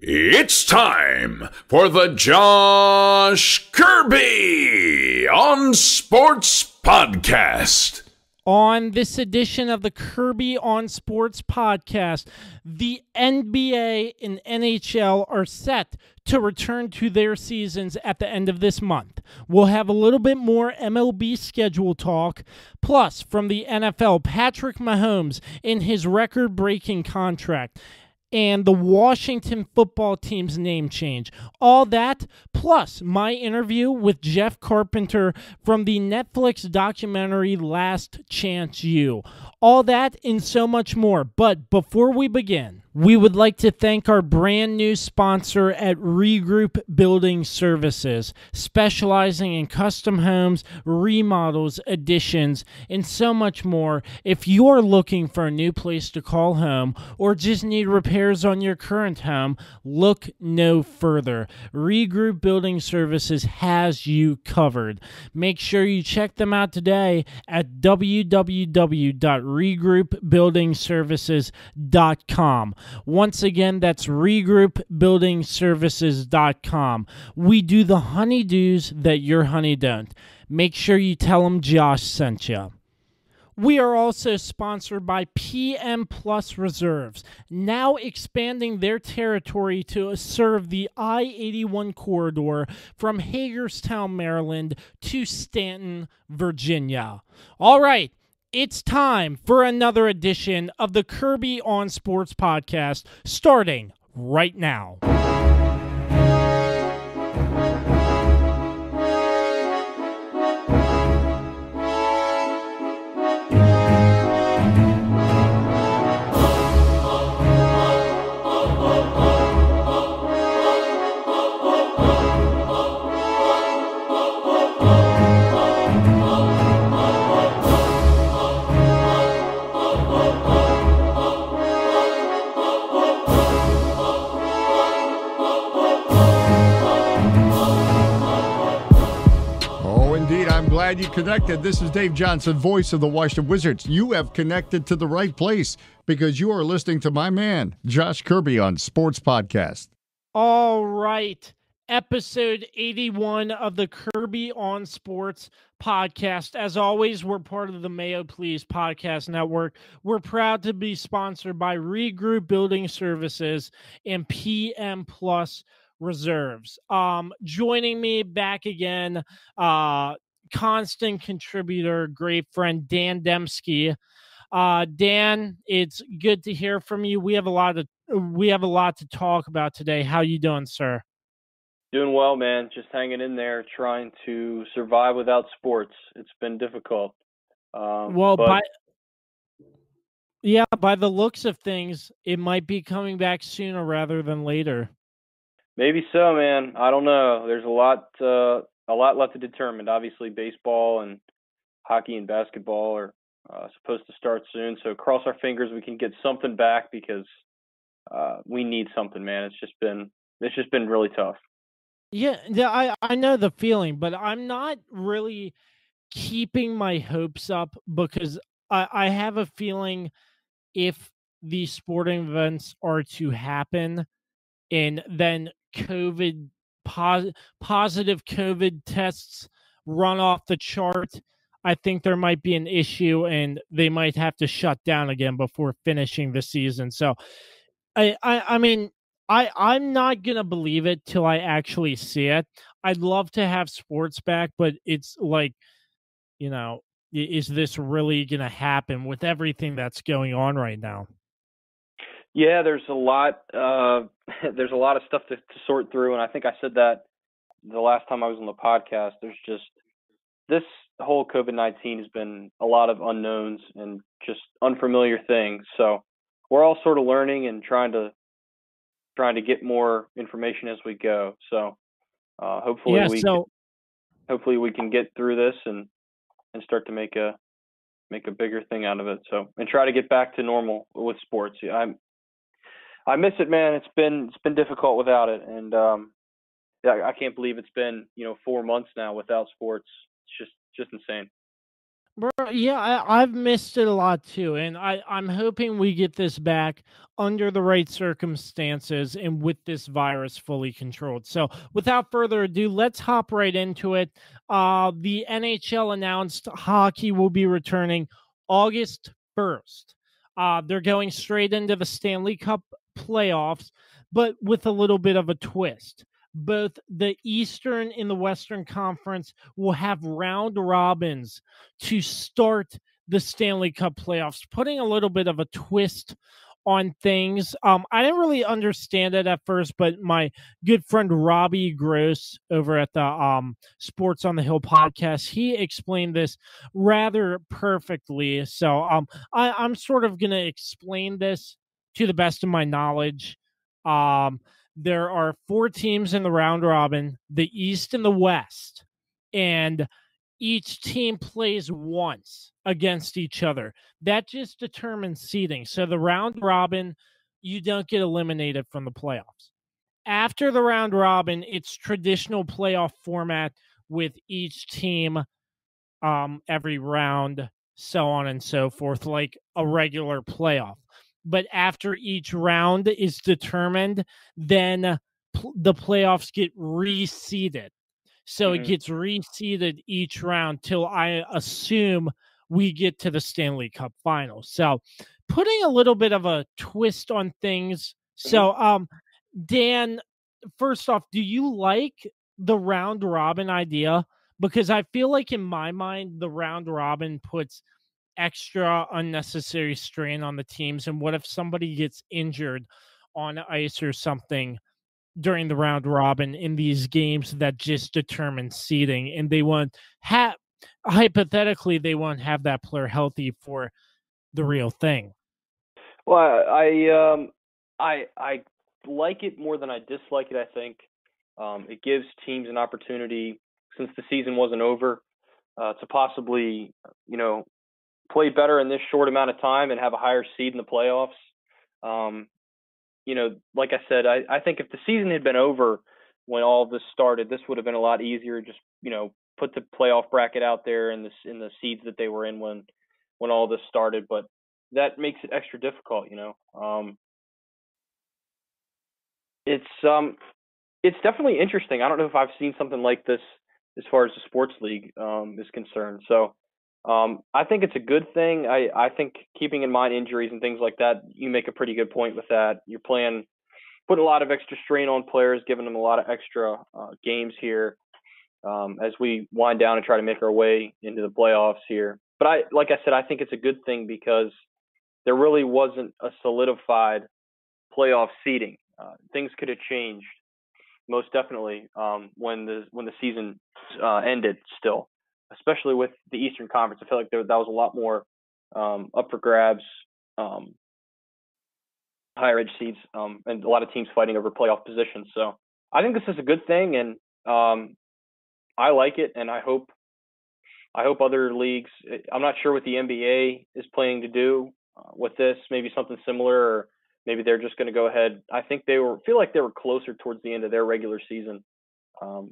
It's time for the Josh Kirby on Sports Podcast. On this edition of the Kirby on Sports Podcast, the NBA and NHL are set to return to their seasons at the end of this month. We'll have a little bit more MLB schedule talk. Plus, from the NFL, Patrick Mahomes in his record-breaking contract and the Washington football team's name change. All that, plus my interview with Jeff Carpenter from the Netflix documentary Last Chance U. All that and so much more. But before we begin, we would like to thank our brand new sponsor at Regroup Building Services, specializing in custom homes, remodels, additions, and so much more. If you're looking for a new place to call home or just need repairs on your current home, look no further. Regroup Building Services has you covered. Make sure you check them out today at www.regroupbuildingservices.com. Once again, that's regroupbuildingservices.com. We do the honeydews that your honey don't. Make sure you tell them Josh sent you. We are also sponsored by PM Plus Reserves, now expanding their territory to serve the I-81 corridor from Hagerstown, Maryland to Stanton, Virginia. All right. It's time for another edition of the Kirby on Sports Podcast, starting right now. Glad you connected. This is Dave Johnson, voice of the Washington Wizards. You have connected to the right place because you are listening to my man, Josh Kirby, on Sports Podcast. All right. Episode 81 of the Kirby on Sports Podcast. As always, we're part of the Mayo Please Podcast Network. We're proud to be sponsored by Regroup Building Services and PM Plus Reserves. Joining me back again, constant contributor, great friend Dan Dembski. Dan, it's good to hear from you. We have a lot to talk about today. How you doing, sir? Doing well, man. Just hanging in there, trying to survive without sports. It's been difficult. By the looks of things, it might be coming back sooner rather than later. Maybe so, man. I don't know. There's a lot left to determine. Obviously, baseball and hockey and basketball are supposed to start soon. So cross our fingers we can get something back because we need something, man. It's just been really tough. Yeah, I know the feeling, but I'm not really keeping my hopes up because I have a feeling if these sporting events are to happen and then positive COVID tests run off the chart, I think there might be an issue and they might have to shut down again before finishing the season. So I'm not going to believe it till I actually see it. I'd love to have sports back, but it's like, is this really going to happen with everything that's going on right now? Yeah, there's a lot of stuff to sort through, and I think I said that the last time I was on the podcast. There's just this whole COVID-19 has been a lot of unknowns and just unfamiliar things. So we're all sort of learning and trying to get more information as we go. So hopefully we can get through this and start to make a bigger thing out of it. So and try to get back to normal with sports. I miss it, man. It's been difficult without it, and I can't believe it's been 4 months now without sports. It's just insane. Bro, yeah, I've missed it a lot too, and I'm hoping we get this back under the right circumstances and with this virus fully controlled. So, without further ado, let's hop right into it. The NHL announced hockey will be returning August 1st. They're going straight into the Stanley Cup playoffs, but with a little bit of a twist. Both the Eastern and the Western Conference will have round robins to start the Stanley Cup playoffs, putting a little bit of a twist on things. I didn't really understand it at first, but my good friend Robbie Gross over at the Sports on the Hill podcast, he explained this rather perfectly. So I'm sort of going to explain this to the best of my knowledge. There are 4 teams in the round robin, the East and the West, and each team plays once against each other. That just determines seeding. So the round robin, you don't get eliminated from the playoffs. After the round robin, it's traditional playoff format with each team every round, so on and so forth, like a regular playoff. But after each round is determined, then the playoffs get reseeded. So it gets reseeded each round till I assume we get to the Stanley Cup final. So putting a little bit of a twist on things. So Dan, first off, do you like the round robin idea? Because I feel like in my mind, the round robin puts extra unnecessary strain on the teams. And what if somebody gets injured on ice or something during the round robin in these games that just determine seeding, and they won't have, hypothetically, they won't have that player healthy for the real thing? Well, I like it more than I dislike it. I think it gives teams an opportunity, since the season wasn't over, to possibly, play better in this short amount of time and have a higher seed in the playoffs. Um, like I said, I think if the season had been over when all this started, this would have been a lot easier. Just, put the playoff bracket out there in the seeds that they were in when all this started. But that makes it extra difficult. It's definitely interesting. I don't know if I've seen something like this as far as the sports league is concerned. So I think it's a good thing. I think, keeping in mind injuries and things like that, you make a pretty good point with that. You're putting a lot of extra strain on players, giving them a lot of extra games here as we wind down and try to make our way into the playoffs here. But like I said, I think it's a good thing because there really wasn't a solidified playoff seeding. Things could have changed, most definitely, when the season ended still, especially with the Eastern Conference. I feel like that was a lot more up for grabs, higher edge seeds, and a lot of teams fighting over playoff positions. So I think this is a good thing, and I like it, and I hope other leagues. I'm not sure what the NBA is planning to do with this. Maybe something similar, or maybe they're just going to go ahead. I think feel like they were closer towards the end of their regular season,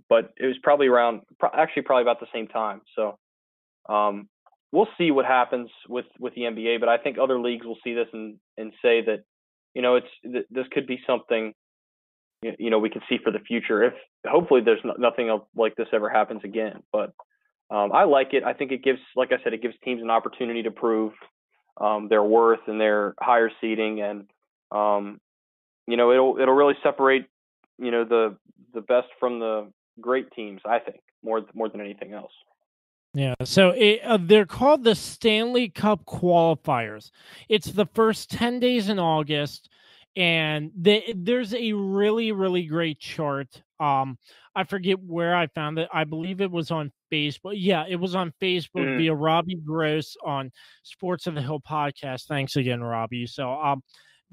but it was probably probably about the same time. So we'll see what happens with the NBA. But I think other leagues will see this and say that, this could be something, we can see for the future. If hopefully there's nothing like this ever happens again. But I like it. I think it gives, like I said, it gives teams an opportunity to prove their worth and their higher seeding, and it'll really separate the best from the great teams, I think, more than anything else. Yeah, so they're called the Stanley Cup qualifiers. It's the first 10 days in August, and there's a really, really great chart. I forget where I found it. I believe it was on Facebook. Yeah, it was on Facebook via Robbie Gross on Sports of the Hill podcast. Thanks again, Robbie. So,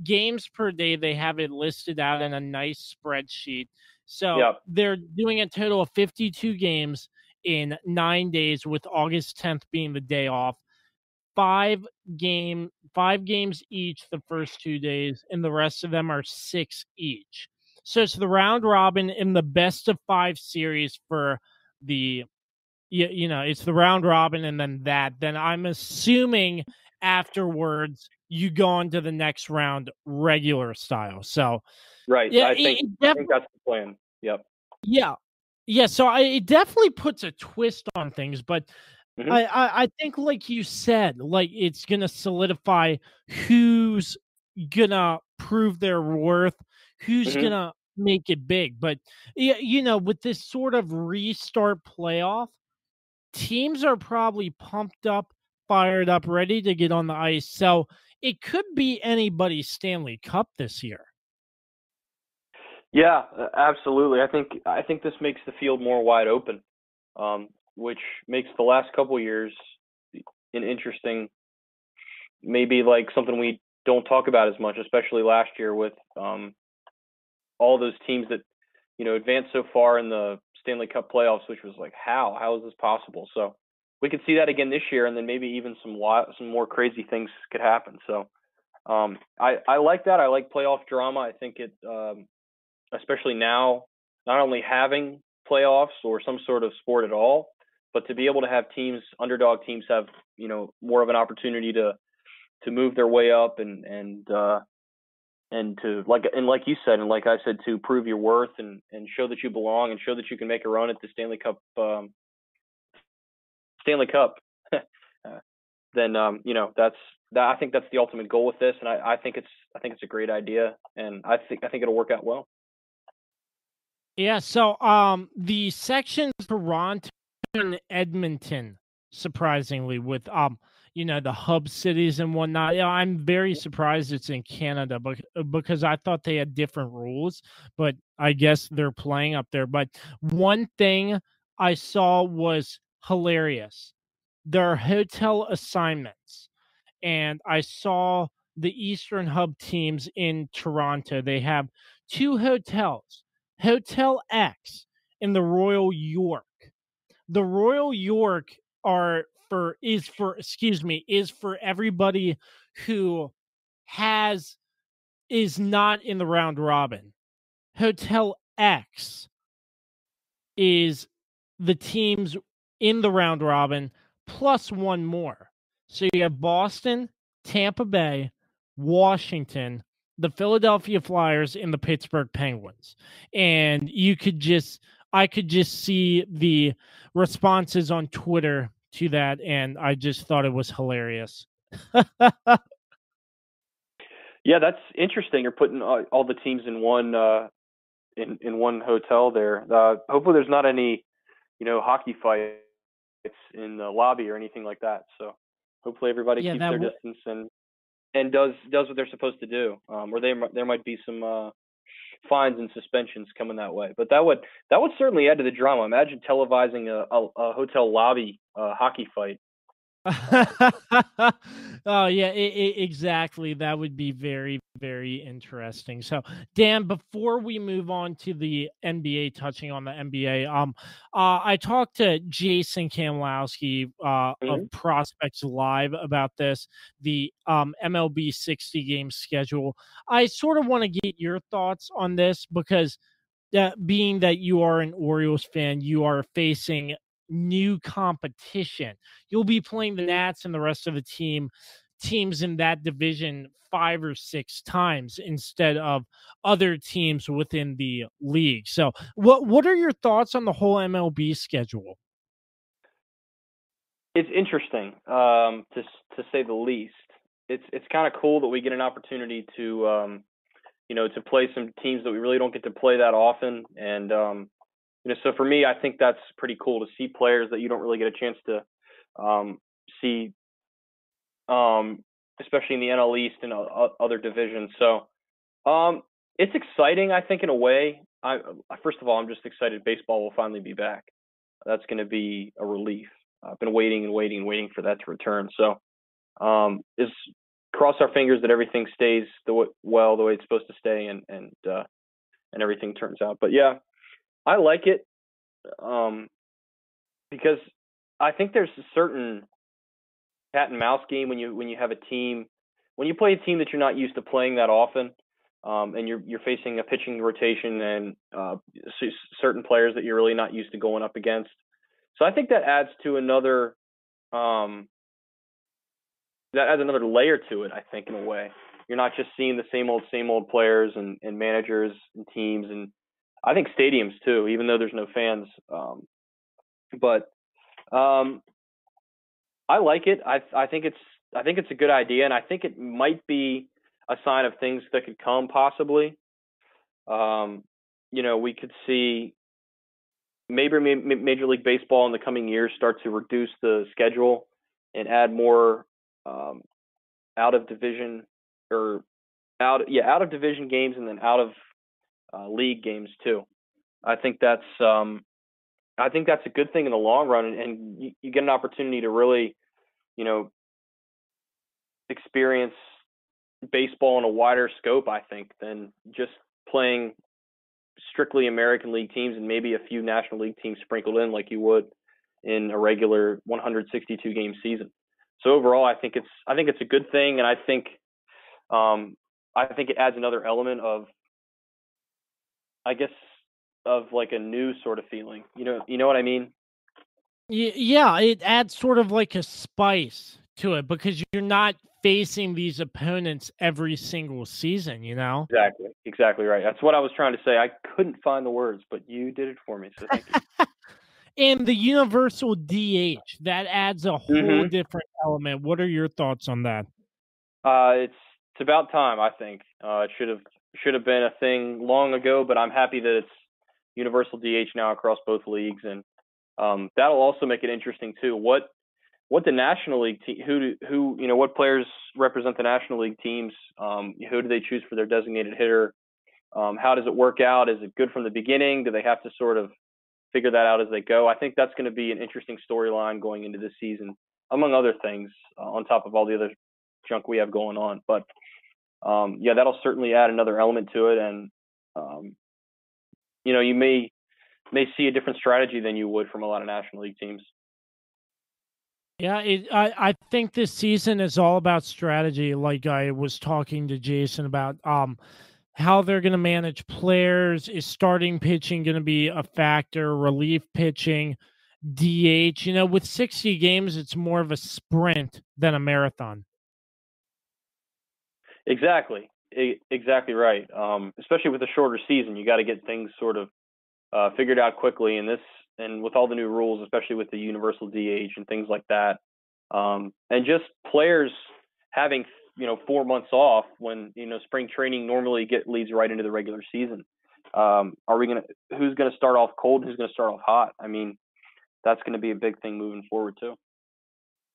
games per day, they have it listed out in a nice spreadsheet. So They're doing a total of 52 games in 9 days, with August 10th being the day off. 5 games each the first 2 days, and the rest of them are 6 each. So it's the round robin in the best of 5 series for the it's the round robin and then that. Then I'm assuming afterwards you go on to the next round regular style. So Right. yeah, I think that's the plan. Yep. yeah, yeah. So it definitely puts a twist on things, but Hmm. I think, like you said, like it's gonna solidify who's gonna prove their worth, who's Hmm. gonna make it big. But yeah, with this sort of restart playoff, teams are probably pumped up, fired up, ready to get on the ice. So it could be anybody's Stanley Cup this year. Yeah, absolutely. I think this makes the field more wide open, which makes the last couple years an interesting, maybe like something we don't talk about as much, especially last year with all those teams that advanced so far in the Stanley Cup playoffs, which was like how is this possible? So we could see that again this year, and then maybe even some more crazy things could happen. So I like that. I like playoff drama. I think it. Especially now, not only having playoffs or some sort of sport at all, but to be able to have underdog teams have, more of an opportunity to move their way up and like you said, and like I said, to prove your worth and show that you belong and show that you can make a run at the Stanley Cup, Stanley Cup. Then that's that. I think that's the ultimate goal with this, and I think it's a great idea, and I think it'll work out well. Yeah, so the section Toronto and Edmonton, surprisingly, with the hub cities and whatnot. Yeah, I'm very surprised it's in Canada, because I thought they had different rules, but I guess they're playing up there. But one thing I saw was hilarious. There are hotel assignments, and I saw the Eastern Hub teams in Toronto. They have two hotels, Hotel X and the Royal York. The Royal York is for everybody who is not in the round robin. Hotel X is the teams in the round robin plus one more. So you have Boston, Tampa Bay, Washington, the Philadelphia Flyers, and the Pittsburgh Penguins. And I could just see the responses on Twitter to that, and I just thought it was hilarious. Yeah, that's interesting. You're putting all the teams in one in one hotel there. Hopefully, there's not any hockey fights in the lobby or anything like that. So hopefully, everybody Yeah, keeps their distance and does what they're supposed to do. Or there might be some fines and suspensions coming that way. But that would certainly add to the drama. Imagine televising a hotel lobby hockey fight. Oh yeah, exactly. That would be very, very interesting. So, Dan, before we move on to the NBA, touching on the NBA, I talked to Jason Kamlowski of Hmm. Prospects Live about this, the MLB 60 game schedule. I sort of want to get your thoughts on this, because being that you are an Orioles fan, you are facing new competition. You'll be playing the Nats and the rest of the teams in that division 5 or 6 times instead of other teams within the league. So, what are your thoughts on the whole MLB schedule? It's interesting, to say the least. It's kind of cool that we get an opportunity to to play some teams that we really don't get to play that often. And, so for me, I think that's pretty cool to see players that you don't really get a chance to see, especially in the NL East and other divisions. So it's exciting, I think, in a way. First of all, I'm just excited baseball will finally be back. That's going to be a relief. I've been waiting and waiting and waiting for that to return. So is cross our fingers that everything stays the way it's supposed to stay, and everything turns out. But yeah, I like it, because I think there's a certain cat and mouse game when you have a team, when you play a team that you're not used to playing that often, and you're facing a pitching rotation and certain players that you're really not used to going up against. So I think that adds to another layer to it, I think, in a way. You're not just seeing the same old players and managers and teams, and I think stadiums too, even though there's no fans. But I like it. I think it's a good idea, and I think it might be a sign of things that could come possibly. We could see maybe Major League Baseball in the coming years start to reduce the schedule and add more out of division games, and then out of league games too. I think that's a good thing in the long run, and you get an opportunity to really, experience baseball in a wider scope, I think, than just playing strictly American League teams and maybe a few National League teams sprinkled in like you would in a regular 162 game season. So overall, I think it's a good thing, and I think it adds another element of, I guess, of like a new sort of feeling. You know what I mean? Yeah, it adds sort of like a spice to it because you're not facing these opponents every single season, Exactly right. That's what I was trying to say. I couldn't find the words, but you did it for me, so thank you. And the universal DH, that adds a whole different element. What are your thoughts on that? It's about time, I think. It should have been a thing long ago, but I'm happy that it's universal DH now across both leagues, and that'll also make it interesting too. What the National League what players represent the National League teams? Who do they choose for their designated hitter? How does it work out? Is it good from the beginning? Do they have to sort of figure that out as they go? I think that's going to be an interesting storyline going into this season, among other things, on top of all the other junk we have going on. But that'll certainly add another element to it, and you may see a different strategy than you would from a lot of National League teams. Yeah, I think this season is all about strategy. Like I was talking to Jason about how they're going to manage players. Is starting pitching going to be a factor? Relief pitching, DH. With 60 games, it's more of a sprint than a marathon. Exactly right. Especially with a shorter season, you got to get things sort of figured out quickly. And with all the new rules, especially with the universal DH and things like that, and just players having 4 months off when spring training normally leads right into the regular season. Who's gonna start off cold? Who's gonna start off hot? I mean, that's going to be a big thing moving forward too.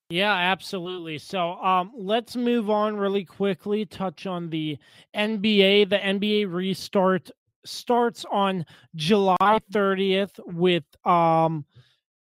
Yeah, absolutely. So let's move on really quickly, touch on the NBA. The NBA restart starts on July 30th with a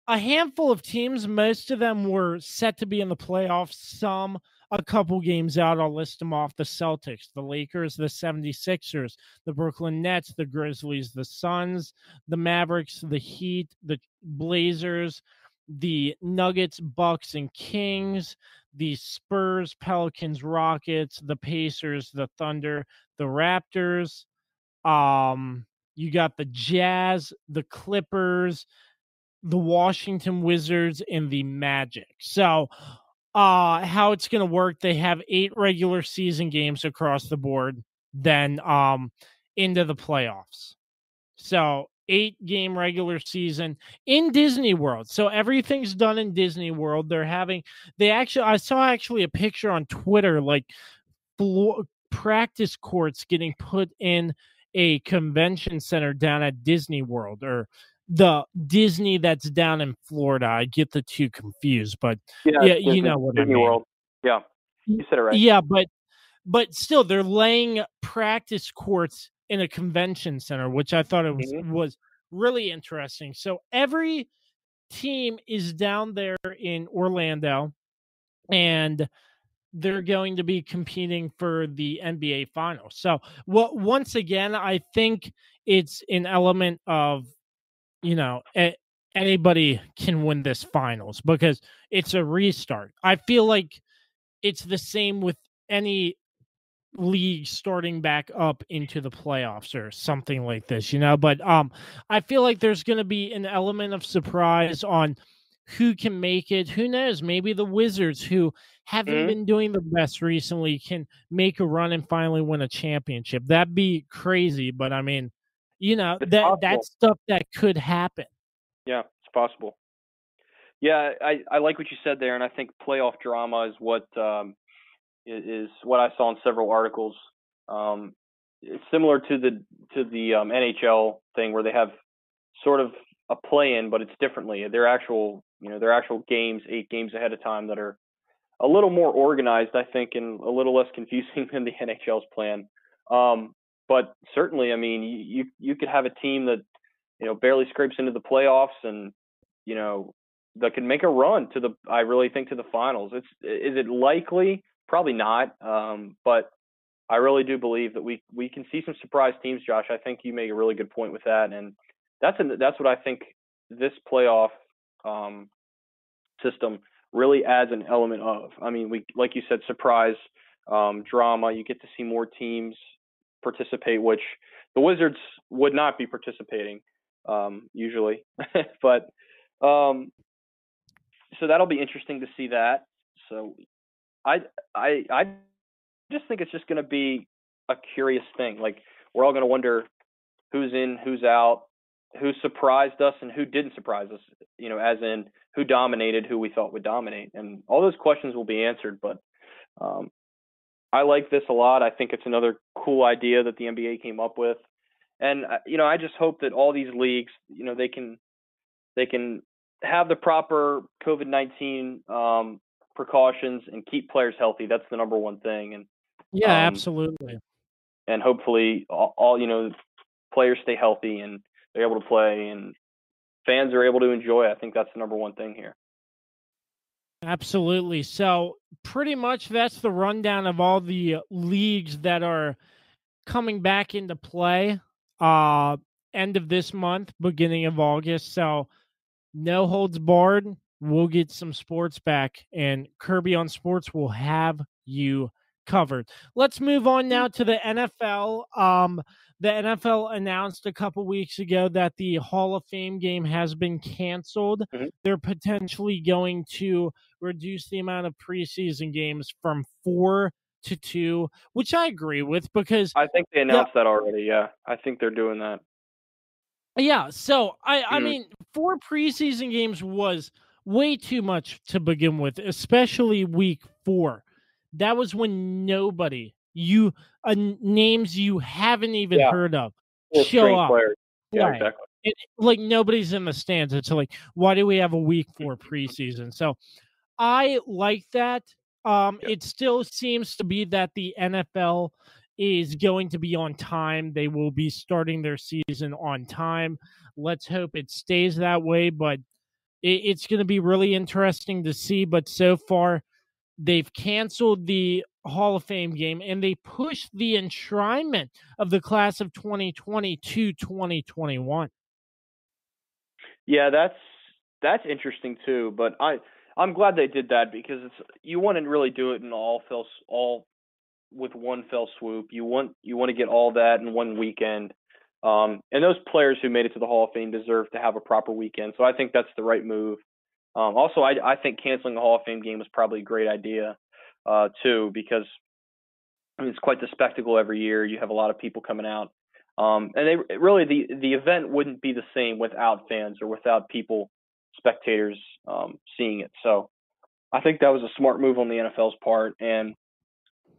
handful of teams. Most of them were set to be in the playoffs, some a couple games out. I'll list them off: the Celtics, the Lakers, the 76ers, the Brooklyn Nets, the Grizzlies, the Suns, the Mavericks, the Heat, the Blazers, the Nuggets, Bucks, and Kings, the Spurs, Pelicans, Rockets, the Pacers, the Thunder, the Raptors. You got the Jazz, the Clippers, the Washington Wizards, and the Magic. So how it's going to work, they have 8 regular season games across the board, then into the playoffs. So 8-game regular season in Disney World. So everything's done in Disney World. I saw a picture on Twitter, like practice courts getting put in a convention center down at Disney World, or the Disney that's down in Florida. I get the two confused, but yeah, you know what Disney I mean. World. Yeah, you said it right. Yeah, but still, they're laying practice courts in a convention center, which I thought it was really interesting. So every team is down there in Orlando, and they're going to be competing for the NBA Finals. So, once again, I think it's an element of, anybody can win this Finals because it's a restart. I feel like it's the same with any league starting back up into the playoffs or something like this, but I feel like there's going to be an element of surprise on who can make it. Who knows? Maybe the Wizards, who haven't Mhm. been doing the best recently, can make a run and finally win a championship. That'd be crazy, but I mean, It's that's possible. stuff that could happen. Yeah, it's possible. Yeah, I like what you said there, and I think playoff drama is what is what I saw in several articles. Um, it's similar to the NHL thing where they have sort of a play-in, but it's differently. They're actual games, 8 games ahead of time that are a little more organized, I think, and a little less confusing than the NHL's plan. But certainly, I mean, you could have a team that barely scrapes into the playoffs, and you know that can make a run to the. I really think to the finals. Is it likely? Probably not. But I really do believe that we can see some surprise teams, Josh. I think you make a really good point with that, and that's what I think this playoff um, system really adds an element of. I mean, we like you said, surprise drama. You get to see more teams participate, which the Wizards would not be participating usually, but so that'll be interesting to see that. So I just think it's just going to be a curious thing. Like we're all going to wonder who's in, who's out, who surprised us, and who didn't surprise us. As in who dominated, who we thought would dominate, and all those questions will be answered. But um, I like this a lot. I think it's another cool idea that the NBA came up with, and I just hope that all these leagues, they can have the proper COVID-19 precautions and keep players healthy. That's the number one thing, Yeah, um, absolutely. and hopefully all players stay healthy and they're able to play and fans are able to enjoy. I think that's the number one thing here. Absolutely. So, pretty much that's the rundown of all the leagues that are coming back into play end of this month, beginning of August. So, no holds barred. We'll get some sports back, and Kirby on Sports will have you covered. Let's move on now to the NFL. The NFL announced a couple weeks ago that the Hall of Fame game has been canceled. Mhm. They're potentially going to reduce the amount of preseason games from 4 to 2, which I agree with because I think they the announced that already. Yeah, I think they're doing that. yeah, so I Mhm. mean, 4 preseason games was way too much to begin with, especially week 4. That was when nobody names you haven't even Yeah, heard of four show string up, players. Yeah, play. exactly. Like nobody's in the stands. It's like, why do we have a week 4 preseason? So I like that. Yeah. It still seems to be that the NFL is going to be on time. They will be starting their season on time. Let's hope it stays that way, but it's going to be really interesting to see. But so far, they've canceled the Hall of Fame game and they pushed the enshrinement of the class of 2020 to 2021. Yeah, that's interesting too. But I'm glad they did that because you want to really do it in all with one fell swoop. You want to get all that in one weekend. And those players who made it to the Hall of Fame deserve to have a proper weekend. So I think that's the right move. Also, I think canceling the Hall of Fame game was probably a great idea too because I mean, it's quite the spectacle every year. You have a lot of people coming out, and the event wouldn't be the same without fans or without people, spectators seeing it. So I think that was a smart move on the NFL's part. And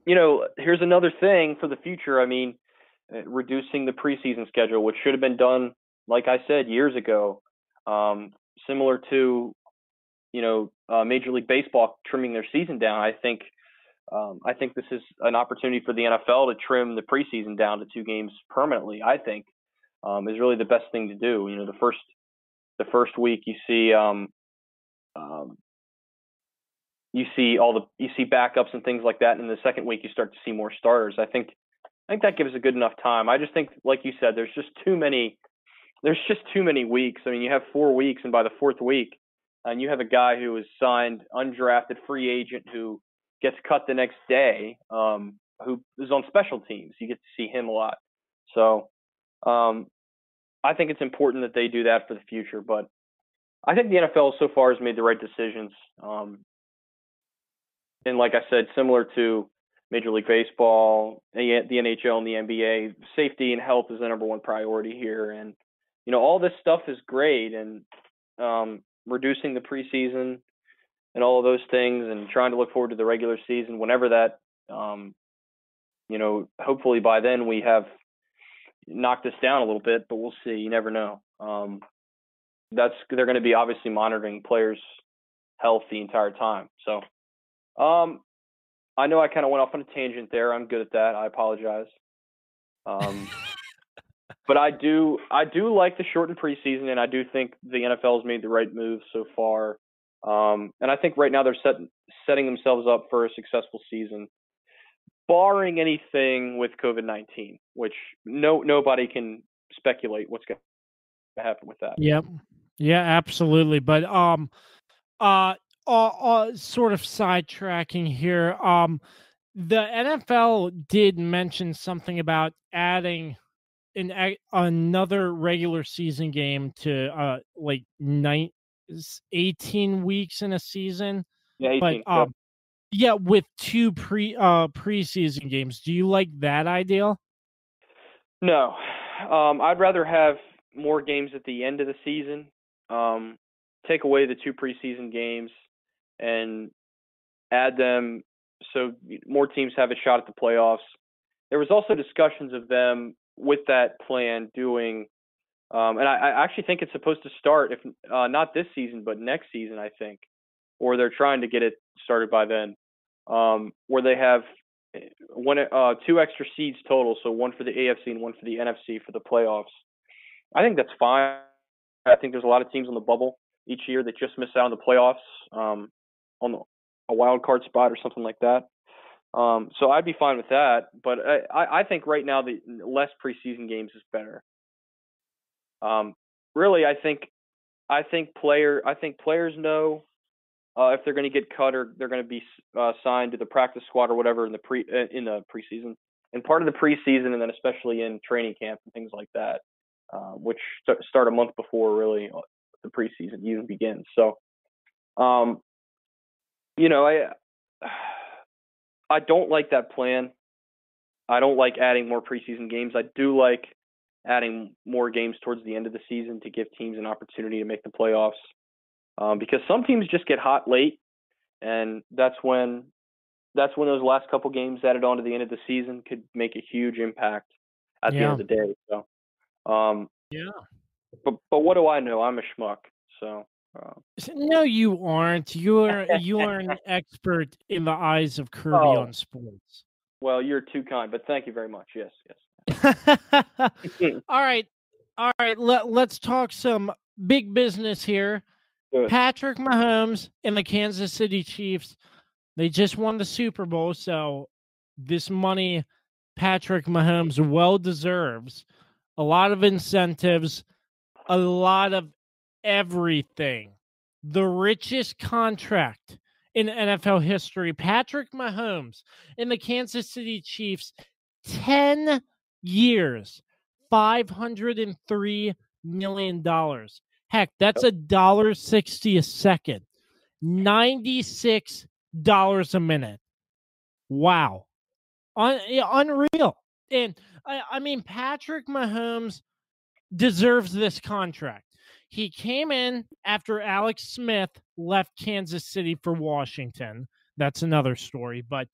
here's another thing for the future. I mean, reducing the preseason schedule, which should have been done, like I said, years ago, similar to Major League Baseball trimming their season down. I think this is an opportunity for the NFL to trim the preseason down to 2 games permanently. I think is really the best thing to do. The first week um, you see backups and things like that, and the second week you start to see more starters. I think that gives a good enough time. I just think, like you said, there's just too many. There's just too many weeks. I mean, you have 4 weeks, and by the fourth week, and you have a guy who is signed, undrafted free agent who gets cut the next day. who is on special teams. You get to see him a lot. So I think it's important that they do that for the future. But I think the NFL so far has made the right decisions. And like I said, similar to Major League Baseball, the NHL, and the NBA, safety and health is the number one priority here. And, all this stuff is great. And reducing the preseason and all of those things and trying to look forward to the regular season, whenever that, hopefully by then we have knocked this down a little bit, but we'll see. You never know. They're going to be obviously monitoring players' health the entire time. So I know I kind of went off on a tangent there. I'm good at that. I apologize. But I do like the shortened preseason, and I do think the NFL has made the right move so far. And I think right now they're setting themselves up for a successful season, barring anything with COVID-19, which nobody can speculate what's going to happen with that. Yep. Yeah, absolutely. But sort of sidetracking here. The NFL did mention something about adding another regular season game to 18 weeks in a season. Yeah, 18. But yeah, with two preseason games. Do you like that idea? No. I'd rather have more games at the end of the season. Take away the two preseason games and add them so more teams have a shot at the playoffs. There was also discussions of them with that plan doing, and I actually think it's supposed to start, if not this season, but next season, I think, or they're trying to get it started by then, where they have two extra seeds total, so one for the AFC and one for the NFC for the playoffs. I think that's fine. I think there's a lot of teams on the bubble each year that just miss out on the playoffs on a wild card spot or something like that. So I'd be fine with that. But I think right now the less preseason games is better. Really, I think players know if they're going to get cut or they're going to be signed to the practice squad or whatever in the preseason, and part of the preseason, and then especially in training camp and things like that, which start a month before really the preseason even begins. So, I don't like that plan. I don't like adding more preseason games. I do like adding more games towards the end of the season to give teams an opportunity to make the playoffs. Because some teams just get hot late, and that's when those last couple games added on to the end of the season could make a huge impact at the end of the day. So, But what do I know? I'm a schmuck. So. No, you aren't. You are an expert in the eyes of Kirby on sports. Well, you're too kind, but thank you very much. Yes. All right. Let's talk some big business here. Good. Patrick Mahomes and the Kansas City Chiefs, they just won the Super Bowl, so this money Patrick Mahomes well deserves. A lot of incentives, a lot of everything. The richest contract in NFL history. Patrick Mahomes and the Kansas City Chiefs, 10 years, $503 million. Heck, that's $1.60 a second. $96 a minute. Wow. Unreal. And I mean, Patrick Mahomes deserves this contract. He came in after Alex Smith left Kansas City for Washington. That's another story. But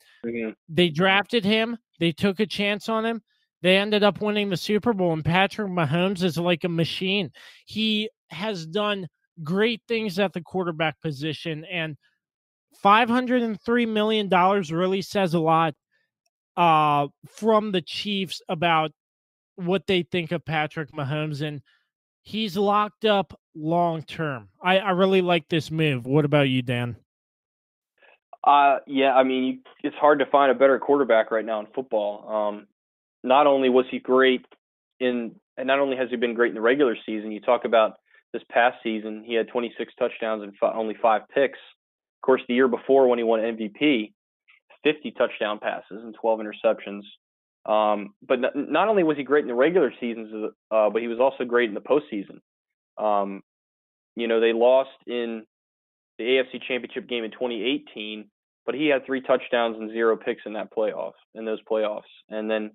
they drafted him. They took a chance on him. They ended up winning the Super Bowl, and Patrick Mahomes is like a machine. He has done great things at the quarterback position, and $503 million really says a lot from the Chiefs about what they think of Patrick Mahomes, and he's locked up long term. I really like this move. What about you, Dan? Yeah, I mean, it's hard to find a better quarterback right now in football. Not only was he great and not only has he been great in the regular season, you talk about this past season, he had 26 touchdowns and only 5 picks. Of course, the year before when he won MVP, 50 touchdown passes and 12 interceptions. But not only was he great in the regular seasons, but he was also great in the postseason. They lost in the AFC Championship game in 2018, but he had 3 touchdowns and 0 picks in those playoffs. And then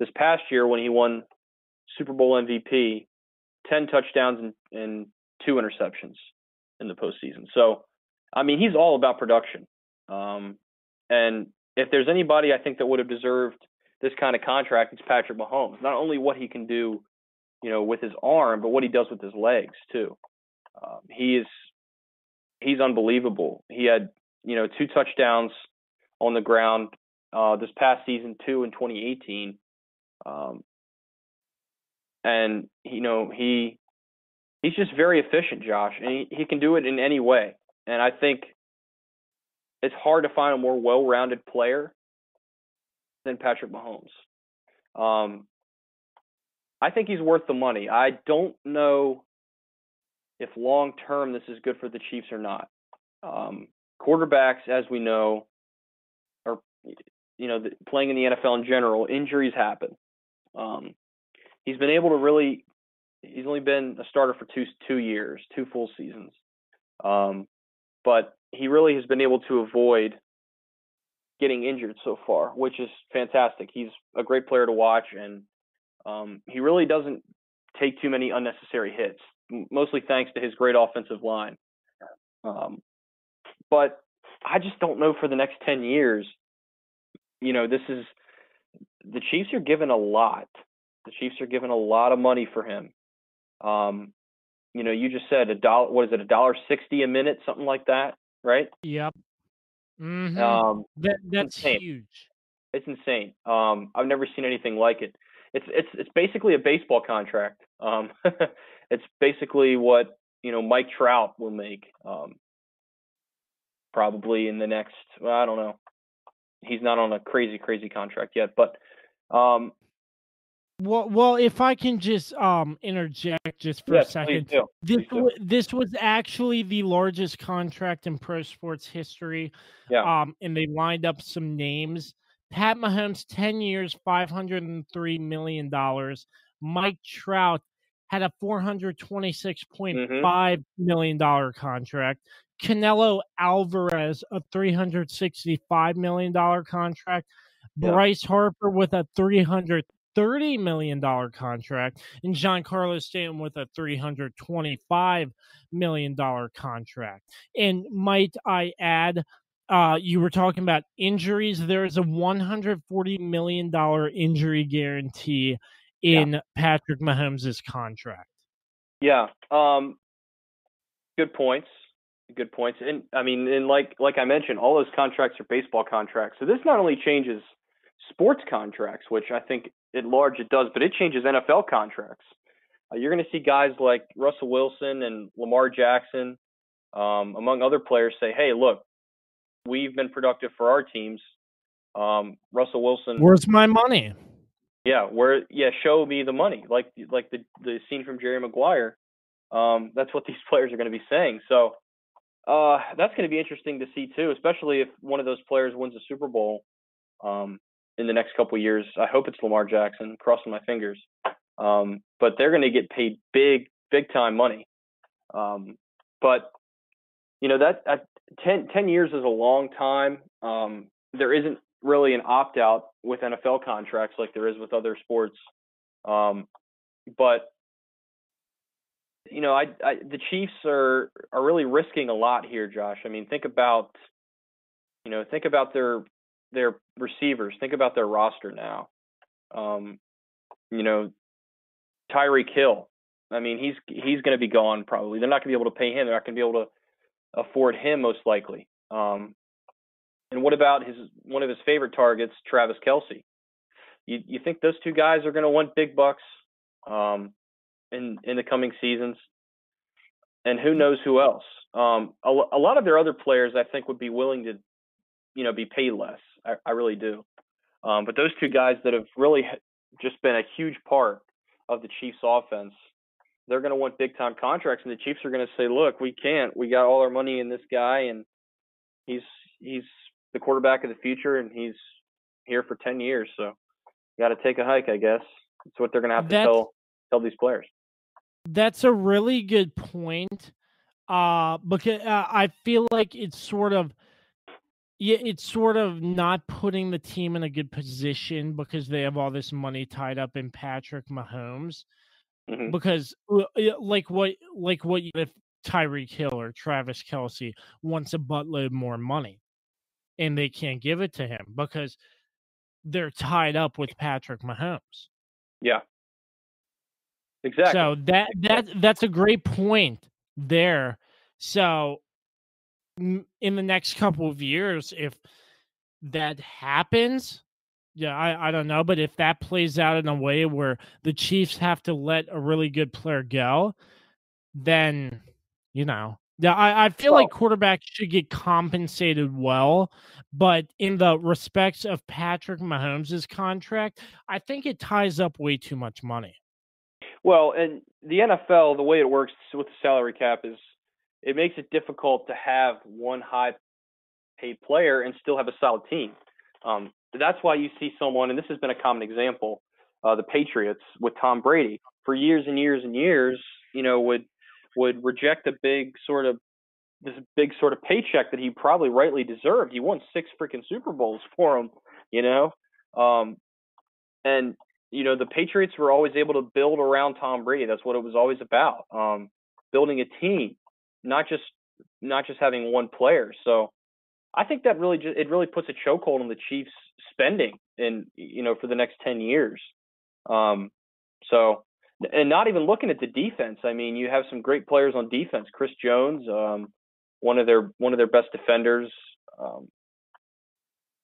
this past year when he won Super Bowl MVP, 10 touchdowns and 2 interceptions in the postseason. So, I mean, he's all about production. And if there's anybody I think that would have deserved this kind of contract, it's Patrick Mahomes. Not only what he can do, with his arm, but what he does with his legs too. He's unbelievable. He had, 2 touchdowns on the ground this past season, 2 in 2018. And he's just very efficient, Josh, and he can do it in any way. And I think it's hard to find a more well-rounded player than Patrick Mahomes. I think he's worth the money. I don't know if long-term this is good for the Chiefs or not. Quarterbacks, as we know, are, playing in the NFL in general, injuries happen. He's been able to he's only been a starter for 2 years, 2 full seasons. But he really has been able to avoid getting injured so far, which is fantastic. He's a great player to watch, and he really doesn't take too many unnecessary hits, mostly thanks to his great offensive line. But I just don't know for the next 10 years, the Chiefs are given a lot. The Chiefs are given a lot of money for him. You just said $1.60 a minute, something like that, right? Yep. Mm-hmm. That's insane. Huge. It's insane. I've never seen anything like it. It's basically a baseball contract. It's basically what Mike Trout will make. Probably in the next. Well, I don't know. He's not on a crazy contract yet, but. Well, if I can just interject just for a second. Please do. This was actually the largest contract in pro sports history. Yeah. And they lined up some names. Pat Mahomes, 10 years, $503 million. Mike Trout had a $426.5 million contract. Canelo Alvarez, a $365 million contract. Yeah. Bryce Harper with a $330 million contract, and Giancarlo Stanton with a $325 million contract. And might I add, you were talking about injuries. There is a $140 million injury guarantee in Patrick Mahomes' contract. Yeah. Good points. And I mean, like I mentioned, all those contracts are baseball contracts. So this not only changes sports contracts, which I think at large it does, but it changes NFL contracts. You're going to see guys like Russell Wilson and Lamar Jackson, among other players, say, "Hey, look, we've been productive for our teams." Russell Wilson, where's my money? Yeah, show me the money, like the scene from Jerry Maguire. That's what these players are going to be saying. So that's going to be interesting to see too, especially if one of those players wins a Super Bowl in the next couple of years. I hope it's Lamar Jackson, crossing my fingers. But they're going to get paid big time money. But that 10 years is a long time. There isn't really an opt-out with NFL contracts like there is with other sports. But the Chiefs are really risking a lot here, Josh. I mean, think about their receivers. Think about their roster now. Tyreek Hill. I mean, he's going to be gone probably. They're not going to be able to pay him. They're not going to be able to afford him most likely. And what about one of his favorite targets, Travis Kelce? You think those two guys are going to want big bucks in the coming seasons? And who knows who else? A lot of their other players, I think, would be willing to, be paid less. I really do. But those two guys that have really just been a huge part of the Chiefs' offense, they're going to want big-time contracts, and the Chiefs are going to say, "Look, we can't. We got all our money in this guy, and he's the quarterback of the future, and he's here for 10 years. So got to take a hike, I guess. That's what they're going to have to tell these players. That's a really good point. Because I feel like it's sort of not putting the team in a good position because they have all this money tied up in Patrick Mahomes. Mm-hmm. Because like what if Tyreek Hill or Travis Kelce wants a buttload more money and they can't give it to him because they're tied up with Patrick Mahomes. Yeah. Exactly. So that's a great point there. So in the next couple of years, if that happens, yeah, I don't know, but if that plays out in a way where the Chiefs have to let a really good player go, then, I feel like quarterbacks should get compensated well, but in the respects of Patrick Mahomes' contract, I think it ties up way too much money. Well, and the NFL, the way it works with the salary cap is it makes it difficult to have one high-paid player and still have a solid team. That's why you see someone, and this has been a common example, the Patriots with Tom Brady for years and years and years, would reject this big sort of paycheck that he probably rightly deserved. He won 6 freaking Super Bowls for him, and the Patriots were always able to build around Tom Brady. That's what it was always about, building a team, not just having one player. So I think that really puts a chokehold on the Chiefs' spending for the next 10 years. And not even looking at the defense. I mean, you have some great players on defense. Chris Jones, one of their best defenders.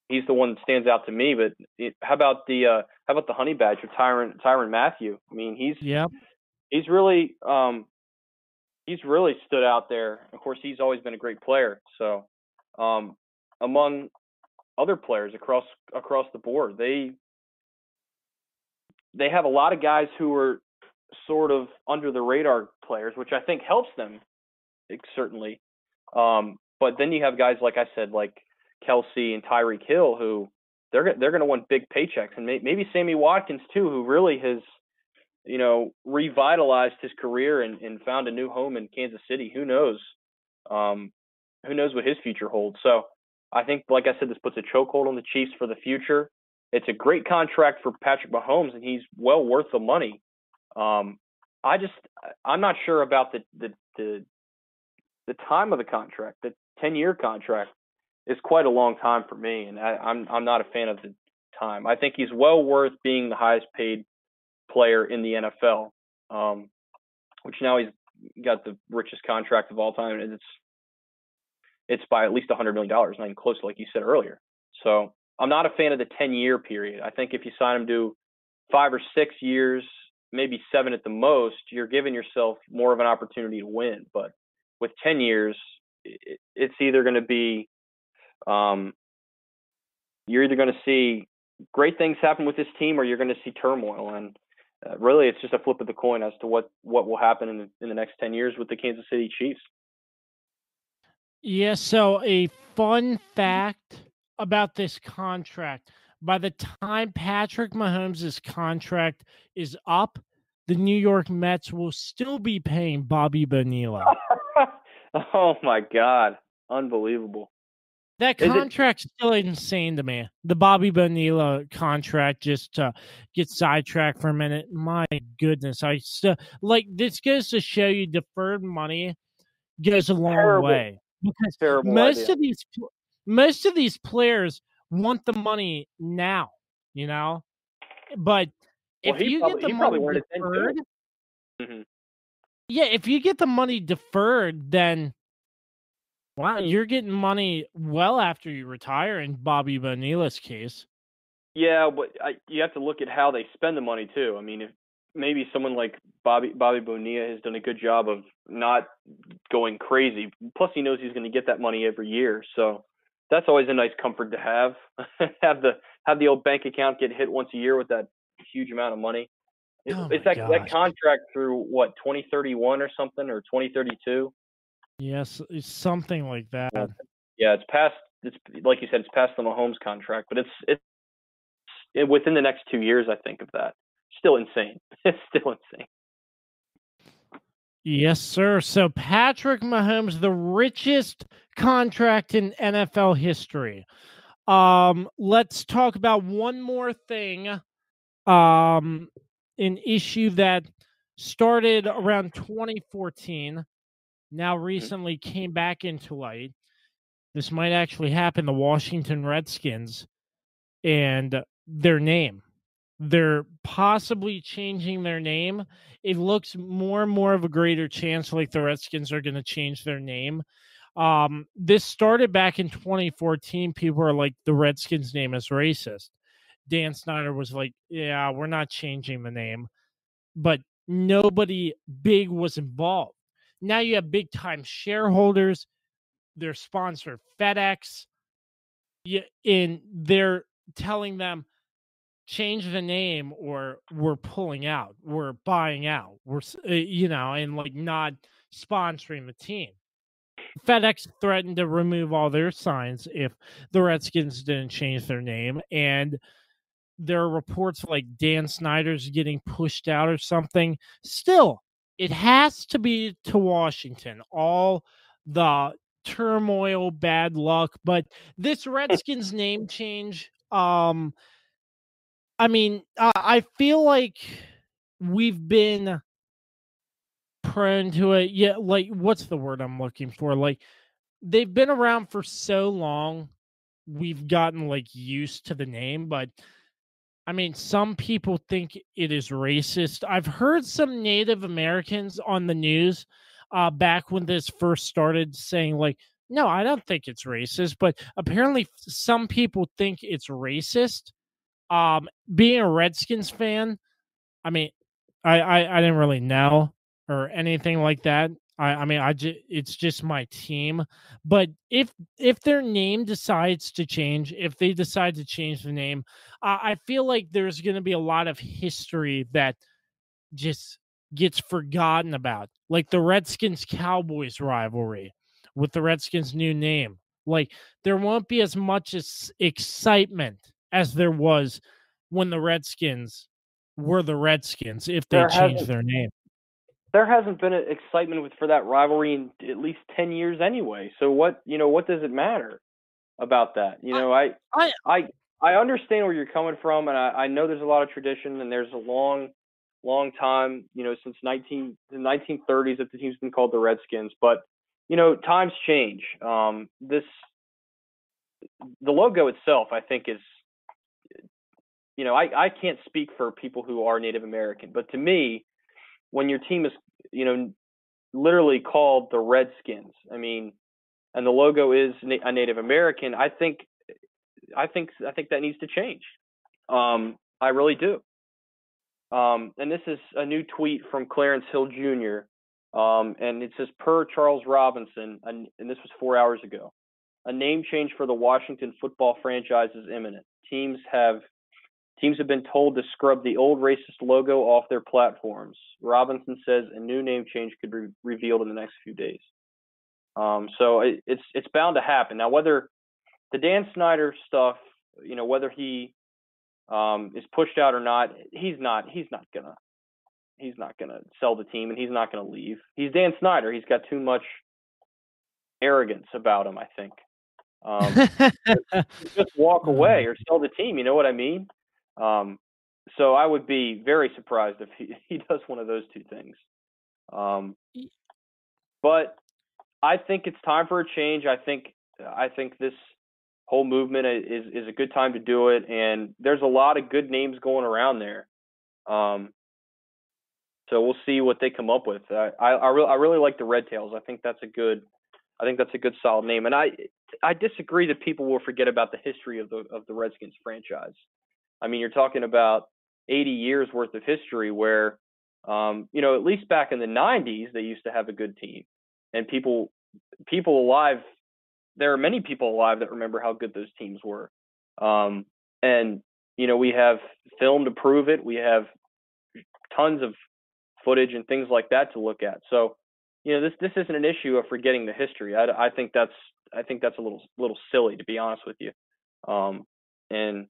He's the one that stands out to me. But how about the Honey Badger, Tyrann Mathieu? I mean, he's really stood out there. Of course, he's always been a great player. So among other players across the board, they have a lot of guys who are sort of under the radar players, which I think helps them certainly. But then you have guys, like I said, like Kelce and Tyreek Hill, who they're going to want big paychecks, and maybe Sammy Watkins too, who really has revitalized his career and found a new home in Kansas City. Who knows? Who knows what his future holds? So I think, like I said, this puts a chokehold on the Chiefs for the future. It's a great contract for Patrick Mahomes, and he's well worth the money. I'm not sure about the time of the contract. The 10-year contract is quite a long time for me, and I'm not a fan of the time. I think he's well worth being the highest paid player in the NFL, which now he's got the richest contract of all time, and it's by at least $100 million, not even close, like you said earlier. So I'm not a fan of the 10-year period. I think if you sign him to 5 or 6 years, maybe 7 at the most, you're giving yourself more of an opportunity to win. But with 10 years, it's either going to be you're either going to see great things happen with this team, or you're going to see turmoil. And really, it's just a flip of the coin as to what will happen in the next 10 years with the Kansas City Chiefs. Yeah, so a fun fact about this contract. By the time Patrick Mahomes' contract is up, the New York Mets will still be paying Bobby Bonilla. Oh, my God. Unbelievable. That contract's still insane to me. The Bobby Bonilla contract, just to get sidetracked for a minute. My goodness. I still this goes to show you deferred money goes a long way. Because most of these players want the money now, But if you get the money deferred, if you get the money deferred, then wow, you're getting money well after you retire in Bobby Bonilla's case. Yeah, but you have to look at how they spend the money too. I mean, if maybe someone like Bobby Bonilla has done a good job of not going crazy. Plus, he knows he's going to get that money every year, so that's always a nice comfort to have. have the old bank account get hit once a year with that huge amount of money. It's that contract through 2031 or something, or 2032. Yes, it's something like that. Yeah, it's past it's like you said, it's past the Mahomes contract, but it's within the next 2 years, I think of that. Still insane. It's still insane. Yes, sir. So Patrick Mahomes, the richest contract in NFL history. Let's talk about one more thing. An issue that started around 2014, now recently came back into light. This might actually happen. The Washington Redskins and their name. They're possibly changing their name. It looks more and more of a greater chance like the Redskins are going to change their name. This started back in 2014. People are like, the Redskins name is racist. Dan Snyder was like, yeah, we're not changing the name. But nobody big was involved. Now you have big time shareholders. Their sponsor, FedEx, and they're telling them, change the name or we're pulling out, we're buying out, we're and like not sponsoring the team. FedEx threatened to remove all their signs if the Redskins didn't change their name, and there are reports like Dan Snyder's getting pushed out or something. Still, it has to be to Washington. All the turmoil, bad luck, but this Redskins name change, I mean, I feel like we've been prone to it. Yeah, like, what's the word I'm looking for? Like, they've been around for so long, we've gotten, like, used to the name. But, I mean, some people think it is racist. I've heard some Native Americans on the news back when this first started saying, like, no, I don't think it's racist. But apparently some people think it's racist. Being a Redskins fan, I mean, I didn't really know or anything like that. It's just my team. But if their name decides to change, if they decide to change the name, I feel like there's going to be a lot of history that just gets forgotten about, like the Redskins Cowboys rivalry with the Redskins' new name. Like, there won't be as much excitement as there was when the Redskins were the Redskins if they changed their name. There hasn't been excitement for that rivalry in at least 10 years anyway. So what does it matter about that? I understand where you're coming from, and I know there's a lot of tradition, and there's a long time, since the 1930s that the team's been called the Redskins. But, times change. The logo itself, I think, is, I can't speak for people who are Native American, but to me, when your team is, literally called the Redskins, I mean, and the logo is a Native American, I think that needs to change. I really do. And this is a new tweet from Clarence Hill Jr. And it says, per Charles Robinson, and this was 4 hours ago, a name change for the Washington football franchise is imminent. Teams have been told to scrub the old racist logo off their platforms. Robinson says a new name change could be revealed in the next few days. So it's bound to happen. Now, whether the Dan Snyder stuff, whether he is pushed out or not, he's not gonna sell the team, and he's not gonna leave. He's Dan Snyder. He's got too much arrogance about him, I think. Just walk away or sell the team. You know what I mean? So I would be very surprised if he does one of those two things. But I think it's time for a change. I think this whole movement is a good time to do it, and there's a lot of good names going around there. So we'll see what they come up with. I really like the Red Tails. I think that's a good solid name. And I disagree that people will forget about the history of the Redskins franchise. I mean, you're talking about 80 years worth of history where, at least back in the 90s, they used to have a good team, and people alive. There are many people alive that remember how good those teams were. And we have film to prove it. We have tons of footage and things like that to look at. So this isn't an issue of forgetting the history. I think that's a little silly, to be honest with you. And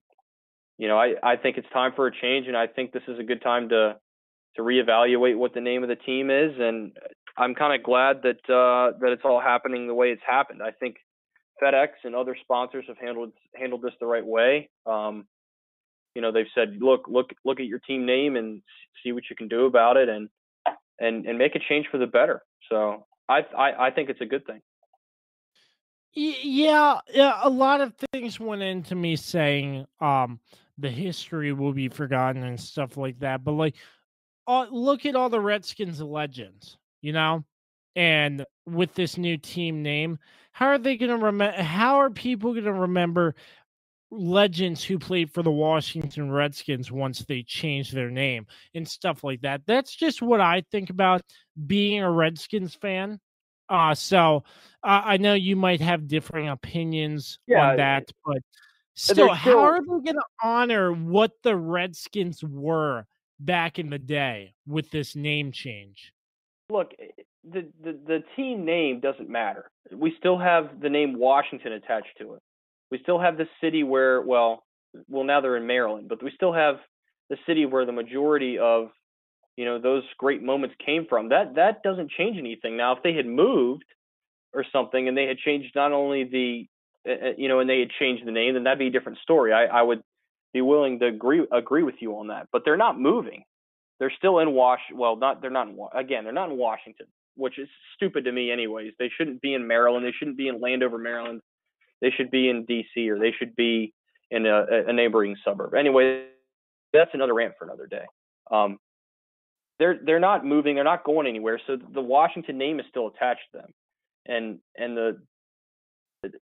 I think it's time for a change, and I think this is a good time to reevaluate what the name of the team is. And I'm kind of glad that it's all happening the way it's happened. I think FedEx and other sponsors have handled this the right way. They've said, look at your team name and see what you can do about it, and make a change for the better. So I think it's a good thing. Yeah, a lot of things went into me saying the history will be forgotten and stuff like that. But like, look at all the Redskins legends, and with this new team name, how are they going to remember? How are people going to remember legends who played for the Washington Redskins once they changed their name and stuff like that? That's just what I think about being a Redskins fan. So I know you might have differing opinions on that, but still, how are they going to honor what the Redskins were back in the day with this name change? Look, the team name doesn't matter. We still have the name Washington attached to it. We still have the city where, well, now they're in Maryland, but we still have the city where the majority of, those great moments came from. That doesn't change anything. Now, if they had moved or something and they had changed not only and they had changed the name, then that'd be a different story. I would be willing to agree with you on that. But they're not moving. They're still in they're not in Washington, which is stupid to me anyways. They shouldn't be in Maryland. They shouldn't be in Landover, Maryland. They should be in D.C. or they should be in a neighboring suburb. Anyway, that's another rant for another day. They're not moving. They're not going anywhere. So the Washington name is still attached to them, and the